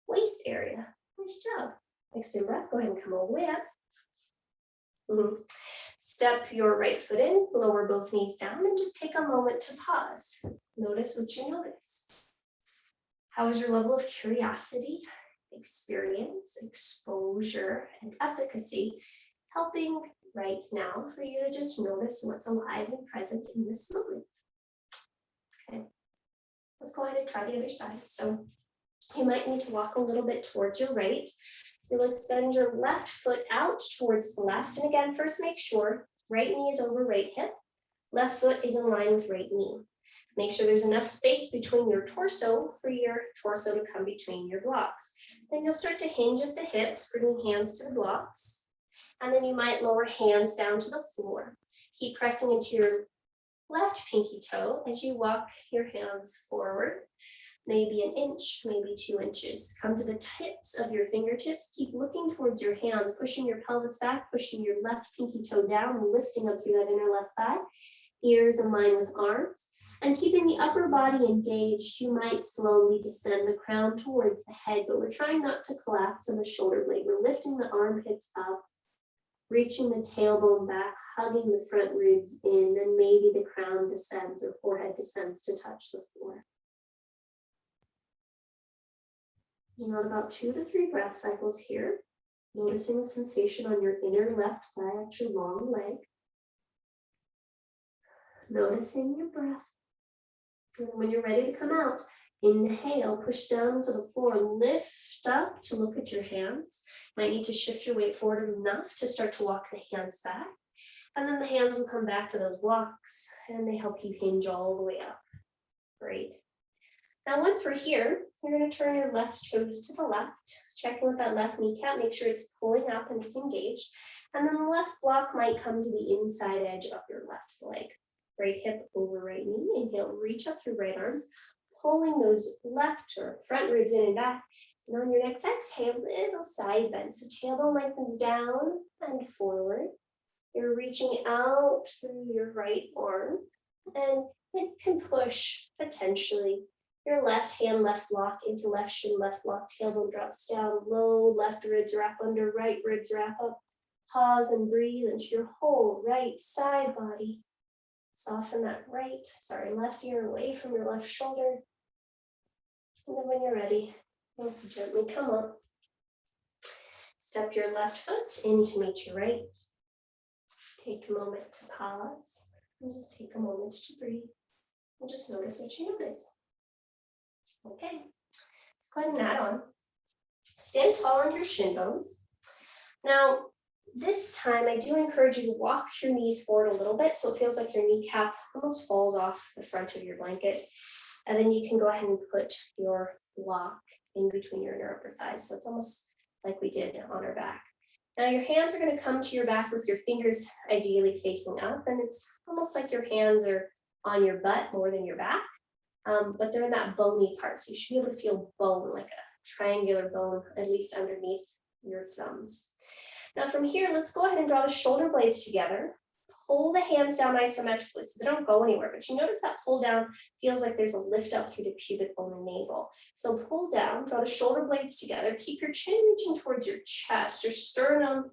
waist area. Nice job. Next in breath, go ahead and come all the way up. Step your right foot in, lower both knees down, and just take a moment to pause. Notice what you notice. How is your level of curiosity, experience, exposure, and efficacy helping right now for you to just notice what's alive and present in this moment? Okay, let's go ahead and try the other side. So you might need to walk a little bit towards your right. You'll extend your left foot out towards the left. And again, first make sure right knee is over right hip. Left foot is in line with right knee. Make sure there's enough space between your torso for your torso to come between your blocks. Then you'll start to hinge at the hips, bringing hands to the blocks. And then you might lower hands down to the floor. Keep pressing into your left pinky toe as you walk your hands forward. Maybe an inch, maybe 2 inches. Come to the tips of your fingertips. Keep looking towards your hands, pushing your pelvis back, pushing your left pinky toe down, and lifting up through that inner left thigh. Ears in line with arms. And keeping the upper body engaged, you might slowly descend the crown towards the head, but we're trying not to collapse in the shoulder blade. We're lifting the armpits up, reaching the tailbone back, hugging the front ribs in, and maybe the crown descends or forehead descends to touch the floor. Not about 2 to 3 breath cycles here. Noticing the sensation on your inner left thigh at your long leg. Noticing your breath. And when you're ready to come out, inhale, push down to the floor, lift up to look at your hands. Might need to shift your weight forward enough to start to walk the hands back. And then the hands will come back to those blocks and they help you hinge all the way up. Great. Now, once we're here, you're going to turn your left toes to the left, checking with that left kneecap, make sure it's pulling up and it's engaged. And then the left block might come to the inside edge of your left leg. Right hip over right knee. Inhale, reach up through right arms, pulling those left or front ribs in and back. And on your next exhale, little side bend. So tailbone lengthens down and forward. You're reaching out through your right arm, and it can push potentially your left hand, left block into left shin, left block, tailbone drops down, low, left ribs wrap under, right ribs wrap up. Pause and breathe into your whole right side body. Soften that left ear away from your left shoulder. And then when you're ready, you'll gently come up. Step your left foot in to meet your right. Take a moment to pause and just take a moment to breathe. And just notice what you notice. Okay, let's go ahead and add on. Stand tall on your shin bones. Now, this time I do encourage you to walk your knees forward a little bit so it feels like your kneecap almost falls off the front of your blanket. And then you can go ahead and put your block in between your inner upper thighs. So it's almost like we did on our back. Now your hands are going to come to your back with your fingers ideally facing up. And it's almost like your hands are on your butt more than your back. But they're in that bony part. So you should be able to feel bone, like a triangular bone, at least underneath your thumbs. Now from here, let's go ahead and draw the shoulder blades together. Pull the hands down isometrically so they don't go anywhere. But you notice that pull down feels like there's a lift up through the pubic bone and navel. So pull down, draw the shoulder blades together. Keep your chin reaching towards your chest, your sternum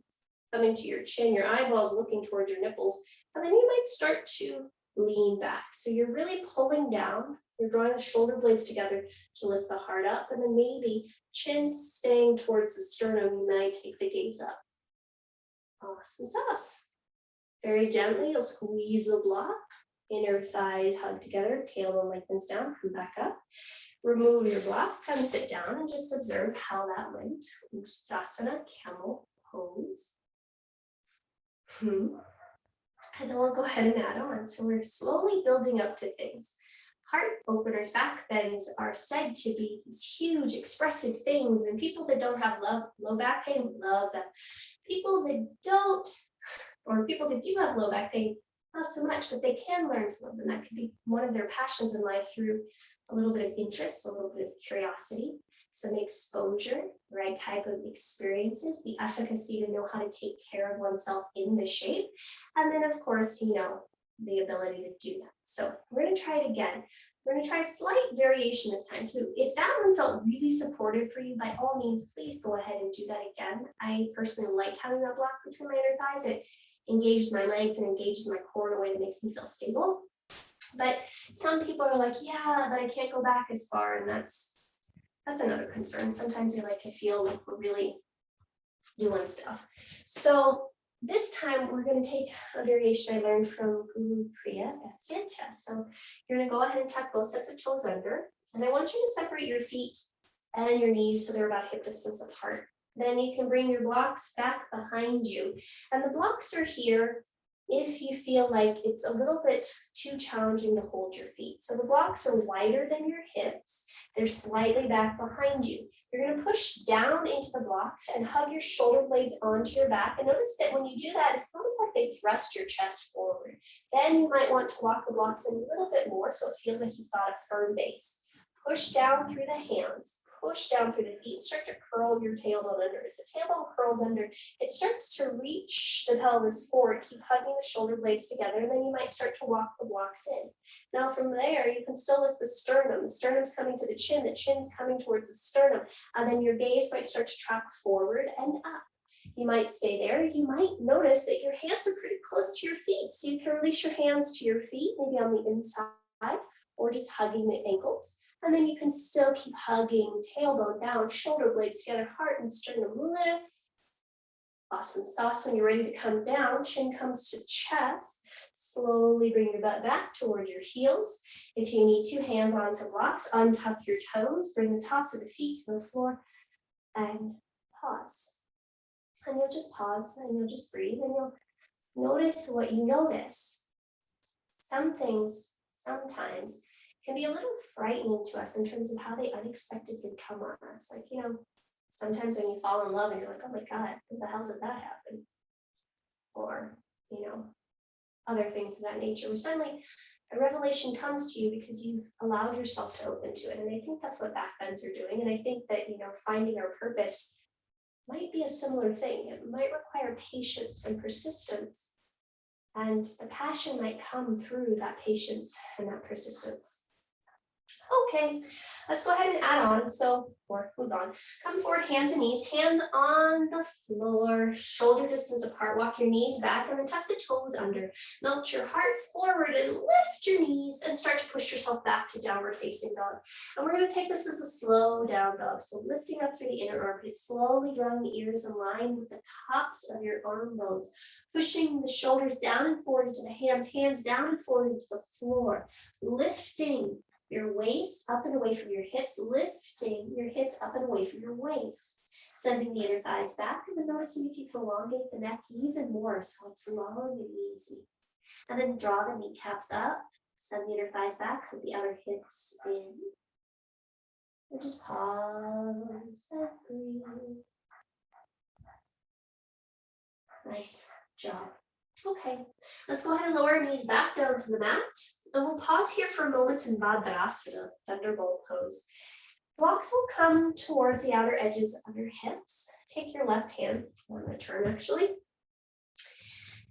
coming to your chin, your eyeballs looking towards your nipples. And then you might start to lean back. So you're really pulling down. You're drawing the shoulder blades together to lift the heart up. And then maybe chin staying towards the sternum, you might take the gaze up. Awesome sauce. Very gently, you'll squeeze the block. Inner thighs hug together, tailbone lengthens down, come back up. Remove your block, come sit down and just observe how that went. Ustrasana, Camel Pose. And then we'll go ahead and add on. So we're slowly building up to things. Heart openers, back bends are said to be these huge expressive things, and people that don't have low back pain love them. People that don't, or people that do have low back pain, not so much, but they can learn to love them. That could be one of their passions in life through a little bit of interest, a little bit of curiosity, some exposure, the right type of experiences, the efficacy to know how to take care of oneself in the shape, and then of course, the ability to do that. So we're going to try it again. We're going to try a slight variation this time. So if that one felt really supportive for you, by all means, please go ahead and do that again. I personally like having that block between my inner thighs. It engages my legs and engages my core in a way that makes me feel stable. But some people are like, yeah, but I can't go back as far, and that's another concern. Sometimes we like to feel like we're really doing stuff. So this time we're going to take a variation I learned from Guru Priya at Santa. So you're going to go ahead and tuck both sets of toes under, and I want you to separate your feet and your knees so they're about hip distance apart. Then you can bring your blocks back behind you, and the blocks are here if you feel like it's a little bit too challenging to hold your feet. So the blocks are wider than your hips. They're slightly back behind you. You're going to push down into the blocks and hug your shoulder blades onto your back. And notice that when you do that, it's almost like they thrust your chest forward. Then you might want to lock the blocks in a little bit more so it feels like you've got a firm base. Push down through the hands. Push down through the feet, start to curl your tailbone under. As the tailbone curls under, it starts to reach the pelvis forward. Keep hugging the shoulder blades together, and then you might start to walk the blocks in. Now from there, you can still lift the sternum. The sternum's coming to the chin's coming towards the sternum, and then your gaze might start to track forward and up. You might stay there. You might notice that your hands are pretty close to your feet, so you can release your hands to your feet, maybe on the inside, or just hugging the ankles. And then you can still keep hugging, tailbone down, shoulder blades together, heart and sternum lift. Awesome sauce. When you're ready to come down, chin comes to chest. Slowly bring your butt back towards your heels. If you need to, hands onto blocks, untuck your toes, bring the tops of the feet to the floor, and pause. And you'll just pause, and you'll just breathe, and you'll notice what you notice. Some things, sometimes, can be a little frightening to us in terms of how they unexpectedly come on us. Like, sometimes when you fall in love and you're like, oh my God, what the hell did that happen? Or, other things of that nature, where suddenly a revelation comes to you because you've allowed yourself to open to it. And I think that's what backbends are doing. And I think that, finding our purpose might be a similar thing. It might require patience and persistence. And the passion might come through that patience and that persistence. Okay, let's go ahead and add on. Or move on. Come forward, hands and knees, hands on the floor, shoulder distance apart. Walk your knees back and then tuck the toes under. Melt your heart forward and lift your knees and start to push yourself back to downward facing dog. And we're going to take this as a slow down dog. So lifting up through the inner armpit, slowly drawing the ears in line with the tops of your arm bones, pushing the shoulders down and forward into the hands down and forward into the floor, lifting your waist up and away from your hips, lifting your hips up and away from your waist. Sending the inner thighs back, and then noticing if you can elongate the neck even more so it's long and easy. And then draw the kneecaps up, send the inner thighs back, put the outer hips in. And just pause and breathe. Nice job. Okay, let's go ahead and lower our knees back down to the mat. And we'll pause here for a moment in Vadrasana, Thunderbolt Pose. Blocks will come towards the outer edges of your hips. Take your left hand, I'm going to turn actually.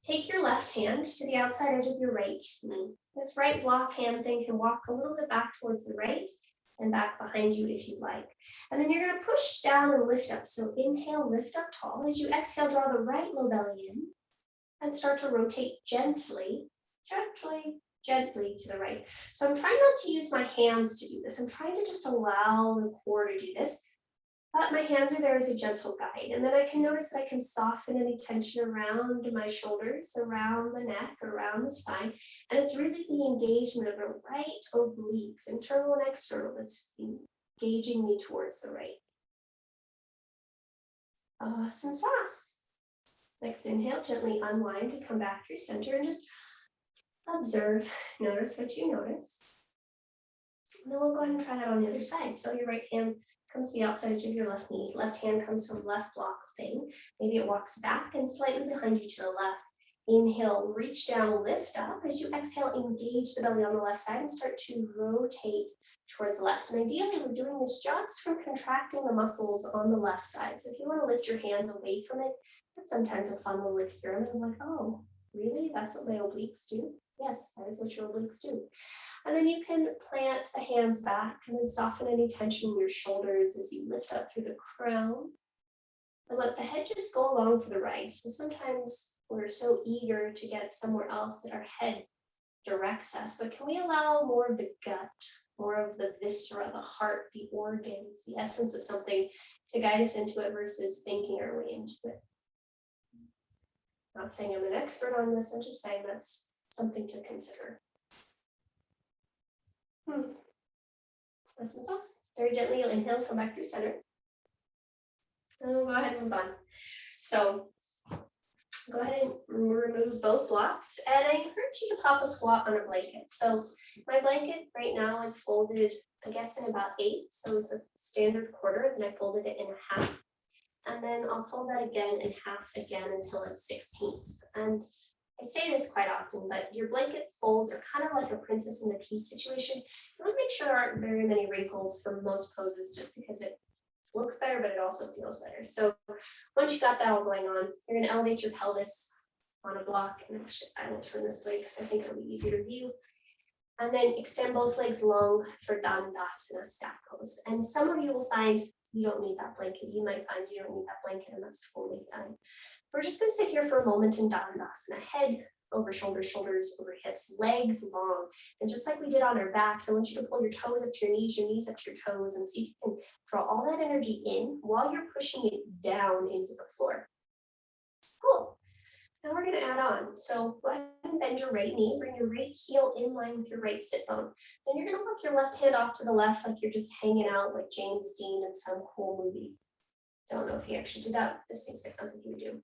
Take your left hand to the outside edge of your right knee. This right block hand thing can walk a little bit back towards the right and back behind you if you'd like. And then you're going to push down and lift up. So inhale, lift up tall. As you exhale, draw the right low belly in and start to rotate gently to the right. So I'm trying not to use my hands to do this. I'm trying to just allow the core to do this. But my hands are there as a gentle guide. And then I can notice that I can soften any tension around my shoulders, around the neck, around the spine. And it's really the engagement of the right obliques, internal and external, that's engaging me towards the right. Awesome sauce. Next inhale, gently unwind to come back through center and just observe, notice what you notice. And then we'll go ahead and try that on the other side. So your right hand comes to the outside edge of your left knee. Left hand comes from left block thing. Maybe it walks back and slightly behind you to the left. Inhale, reach down, lift up. As you exhale, engage the belly on the left side and start to rotate towards the left. And ideally, we're doing this just from contracting the muscles on the left side. So if you want to lift your hands away from it, that's sometimes a fun little experiment. I'm like, oh, really? That's what my obliques do? Yes, that is what your obliques do. And then you can plant the hands back and then soften any tension in your shoulders as you lift up through the crown. And let the head just go along for the ride. So sometimes we're so eager to get somewhere else that our head directs us, but can we allow more of the gut, more of the viscera, the heart, the organs, the essence of something to guide us into it versus thinking our way into it? Not saying I'm an expert on this, I'm just saying that's something to consider. Listen sauce. Very gently, you'll inhale, come back through center. And we'll go ahead and move on. So go ahead and remove both blocks. And I encourage you to pop a squat on a blanket. So my blanket right now is folded, I guess, in about 8. So it's a standard quarter, then I folded it in a half. And then I'll fold that again in half again until it's 16ths. And I say this quite often, but your blanket folds are kind of like a princess in the pea situation. You want to make sure there aren't very many wrinkles for most poses just because it looks better, but it also feels better. So once you got that all going on, you're going to elevate your pelvis on a block. And actually, I will turn this way because I think it'll be easier to view. And then extend both legs long for Dandasana staff pose. And some of you will find you don't need that blanket. You might find you don't need that blanket, and that's totally fine. We're just going to sit here for a moment in Dandasana. Head over shoulders, shoulders over hips, legs long. And just like we did on our backs, I want you to pull your toes up to your knees up to your toes, and see if you can draw all that energy in while you're pushing it down into the floor. Cool. Now we're going to add on. So go ahead and bend your right knee, bring your right heel in line with your right sit bone. Then you're going to look your left hand off to the left like you're just hanging out like James Dean in some cool movie. Don't know if he actually did that. This seems like something he would do.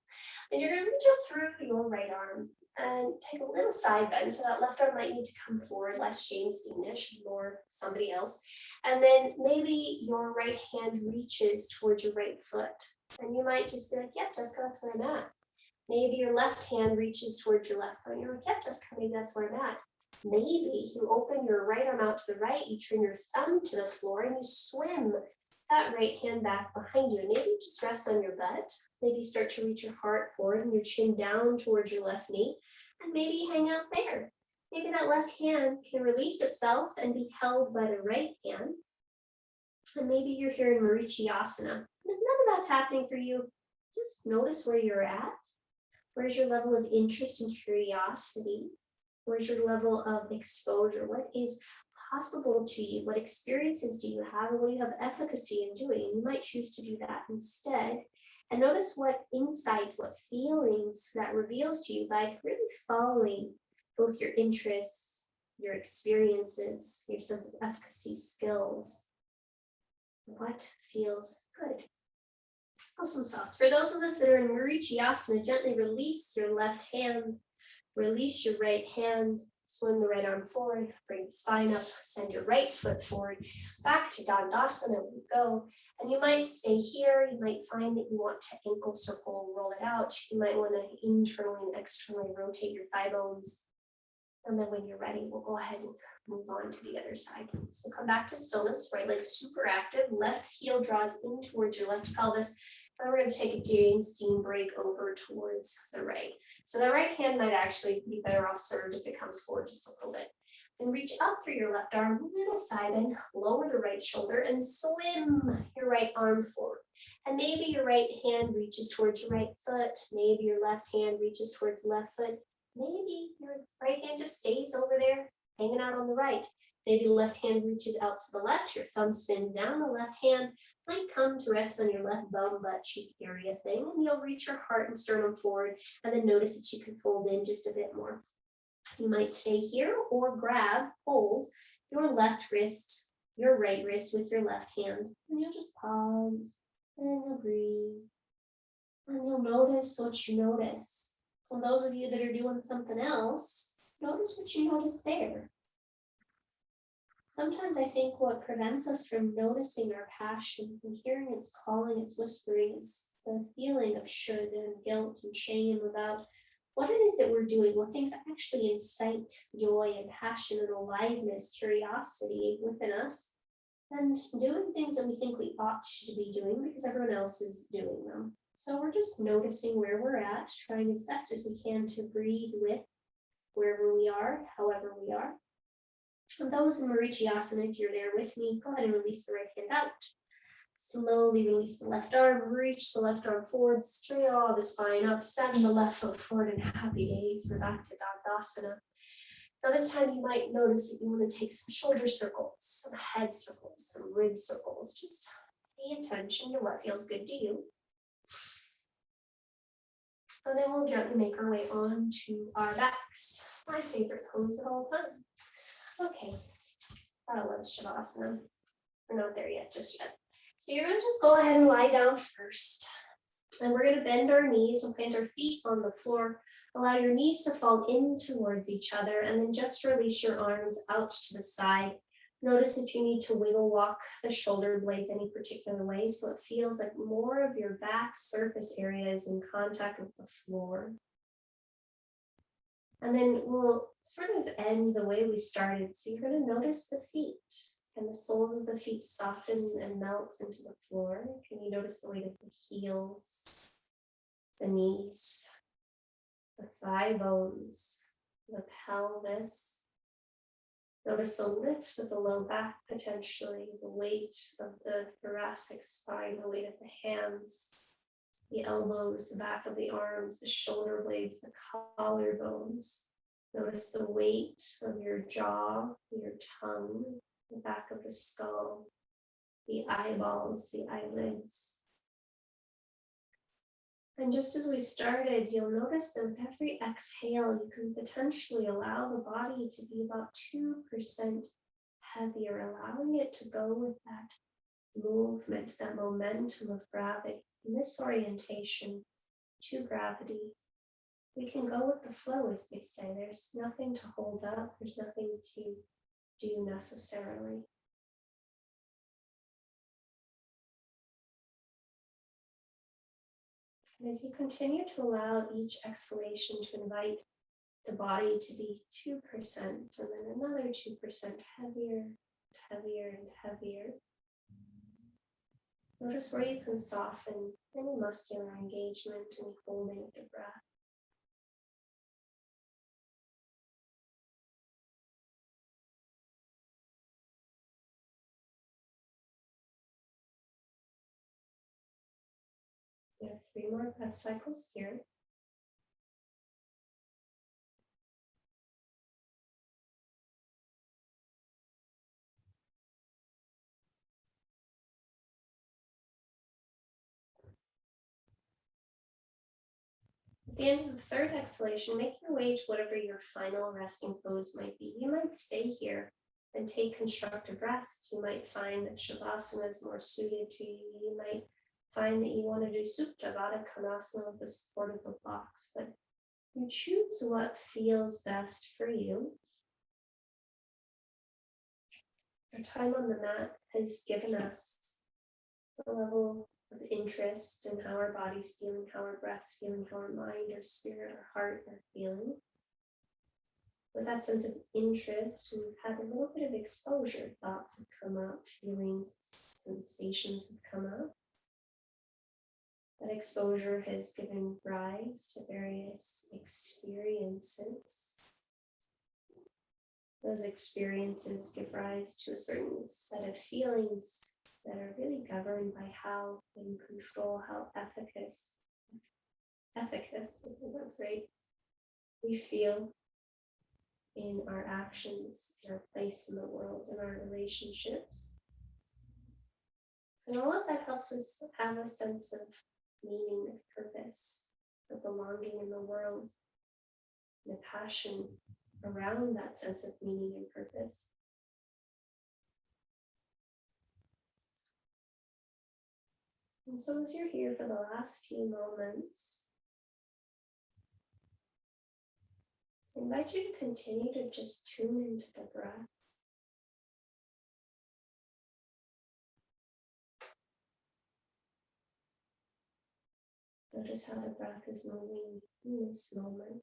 Then you're going to reach up through your right arm and take a little side bend. So that left arm might need to come forward, less James Deanish, more somebody else. And then maybe your right hand reaches towards your right foot. And you might just be like, yep, Jessica, that's where I'm at. Maybe your left hand reaches towards your left foot. You're like, yep, Jessica, maybe that's where I'm at. Maybe you open your right arm out to the right, you turn your thumb to the floor, and you swim that right hand back behind you. And maybe just rest on your butt. Maybe start to reach your heart forward and your chin down towards your left knee. And maybe hang out there. Maybe that left hand can release itself and be held by the right hand. And maybe you're here in Asana. If none of that's happening for you, just notice where you're at. Where's your level of interest and curiosity? Where's your level of exposure? What is possible to you? What experiences do you have? And what do you have efficacy in doing? You might choose to do that instead. And notice what insights, what feelings that reveals to you by really following both your interests, your experiences, your sense of efficacy skills. What feels good? Awesome sauce. For those of us that are in Asana, gently release your left hand, release your right hand, swing the right arm forward, bring the spine up, send your right foot forward, back to Dandasana we go. And you might stay here, you might find that you want to ankle circle, roll it out. You might want to internally and externally rotate your thigh bones. And then when you're ready, we'll go ahead and move on to the other side. So come back to stillness, right leg super active, left heel draws in towards your left pelvis. And we're going to take a James Dean break over towards the right. So the right hand might actually be better off served if it comes forward just a little bit. And reach up through your left arm, little side bend, lower the right shoulder, and swim your right arm forward. And maybe your right hand reaches towards your right foot. Maybe your left hand reaches towards the left foot. Maybe your right hand just stays over there, hanging out on the right. Maybe the left hand reaches out to the left, your thumb spins down, the left hand might come to rest on your left bum, butt, cheek area thing, and you'll reach your heart and sternum forward, and then notice that you can fold in just a bit more. You might stay here or hold your left wrist, your right wrist with your left hand, and you'll just pause, and you'll breathe, and you'll notice what you notice. So those of you that are doing something else, notice what you notice there. Sometimes I think what prevents us from noticing our passion and hearing its calling, its whispering, is the feeling of should and guilt and shame about what it is that we're doing, what things that actually incite joy and passion and aliveness, curiosity within us, and doing things that we think we ought to be doing because everyone else is doing them. So we're just noticing where we're at, trying as best as we can to breathe with wherever we are, however we are. For those in Marichi Asana, if you're there with me, go ahead and release the right hand out. Slowly release the left arm, reach the left arm forward, draw the spine up, send the left foot forward, and happy days. We're back to Dandasana. Now this time you might notice that you want to take some shoulder circles, some head circles, some rib circles. Just pay attention to what feels good to you. And then we'll gently make our way on to our backs. My favorite pose of all time. Okay, I love Shavasana. We're not there yet, just yet. So you're gonna just go ahead and lie down first. And we're gonna bend our knees and plant our feet on the floor. Allow your knees to fall in towards each other, and then just release your arms out to the side. Notice if you need to wiggle walk the shoulder blades any particular way, so it feels like more of your back surface area is in contact with the floor. And then we'll sort of end the way we started. So you're going to notice the feet. Can the soles of the feet soften and melt into the floor? Can you notice the weight of the heels, the knees, the thigh bones, the pelvis? Notice the lift of the low back potentially, the weight of the thoracic spine, the weight of the hands, the elbows, the back of the arms, the shoulder blades, the collarbones. Notice the weight of your jaw, your tongue, the back of the skull, the eyeballs, the eyelids. And just as we started, you'll notice that with every exhale, you can potentially allow the body to be about 2% heavier, allowing it to go with that movement, that momentum of gravity, and this orientation to gravity. We can go with the flow, as they say. There's nothing to hold up. There's nothing to do necessarily. And as you continue to allow each exhalation to invite the body to be 2%, and then another 2% heavier, heavier, and heavier. Notice where you can soften any muscular engagement, any holding of the breath. We have 3 more breath cycles here. At the end of the 3rd exhalation, make your way to whatever your final resting pose might be. You might stay here and take constructive rest. You might find that Shavasana is more suited to you. You might find that you want to do Supta Baddha Konasana with the support of the blocks, but you choose what feels best for you. Our time on the mat has given us a level of interest in how our body's feeling, how our breath's feeling, how our mind, our spirit, our heart are feeling. With that sense of interest, we've had a little bit of exposure. Thoughts have come up, feelings, sensations have come up. That exposure has given rise to various experiences. Those experiences give rise to a certain set of feelings that are really governed by how in control, how efficacious, I think that's right, we feel in our actions, in our place in the world, in our relationships. And all of that helps us have a sense of meaning, of purpose, of belonging in the world, and a passion around that sense of meaning and purpose. And so as you're here for the last few moments, I invite you to continue to just tune into the breath. Notice how the breath is moving in this moment.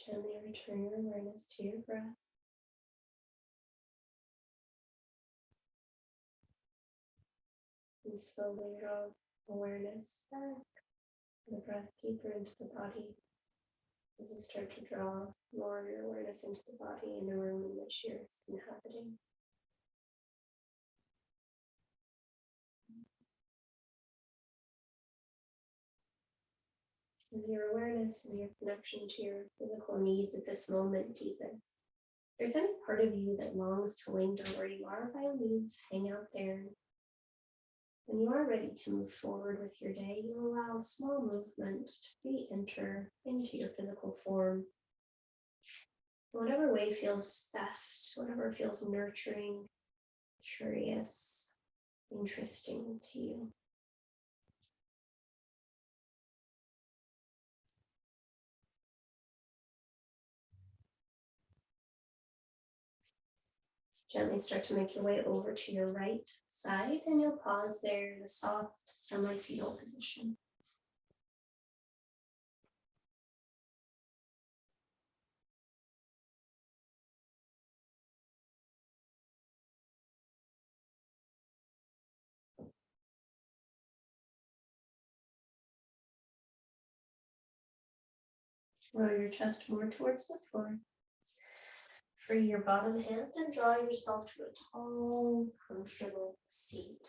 Gently return your awareness to your breath. And slowly draw awareness back, the breath deeper into the body as you start to draw more of your awareness into the body in the room in which you're inhabiting. As your awareness and your connection to your physical needs at this moment deepen, if there's any part of you that longs to linger where you are, by all means, hang out there. When you are ready to move forward with your day, you allow small movement to re-enter into your physical form. Whatever way feels best, whatever feels nurturing, curious, interesting to you. Gently start to make your way over to your right side, and you'll pause there in a soft semi-fetal position. Roll your chest more towards the floor. Free your bottom hand and draw yourself to a tall, comfortable seat.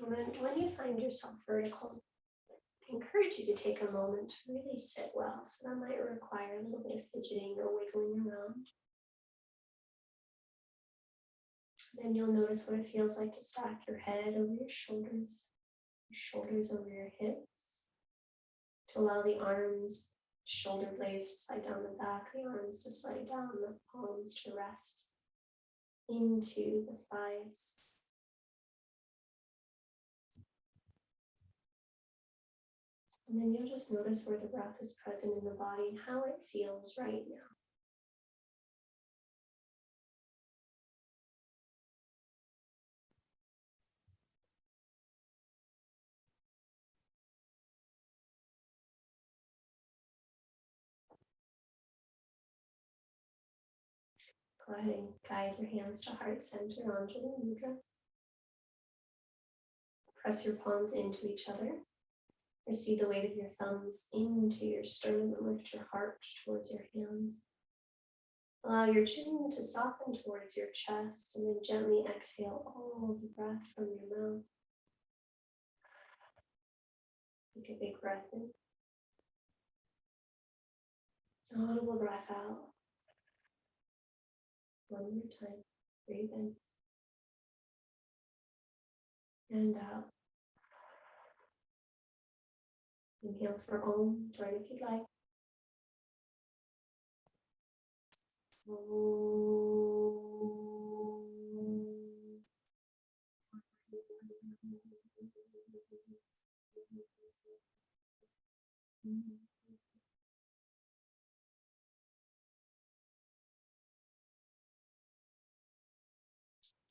When you find yourself vertical, I encourage you to take a moment to really sit well. So that might require a little bit of fidgeting or wiggling around. Then you'll notice what it feels like to stack your head over your shoulders over your hips, to allow the arms, shoulder blades to slide down the back, the arms to slide down, the palms to rest into the thighs. And then you'll just notice where the breath is present in the body and how it feels right now. Go ahead and guide your hands to heart center, Anjali Mudra. Press your palms into each other. Receive the weight of your thumbs into your sternum and lift your heart towards your hands. Allow your chin to soften towards your chest and then gently exhale all of the breath from your mouth. Take a big breath in. Audible breath out. One more time. Breathe in. And out. Inhale for Om. Join if you'd like.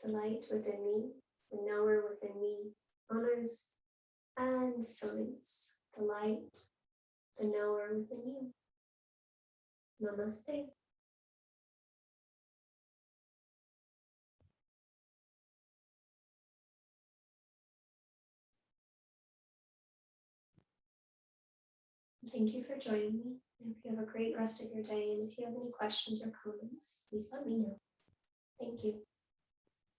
The light within me, the knower within me, honors and salutes the light, the knower within you. Namaste. Thank you for joining me. I hope you have a great rest of your day. And if you have any questions or comments, please let me know. Thank you.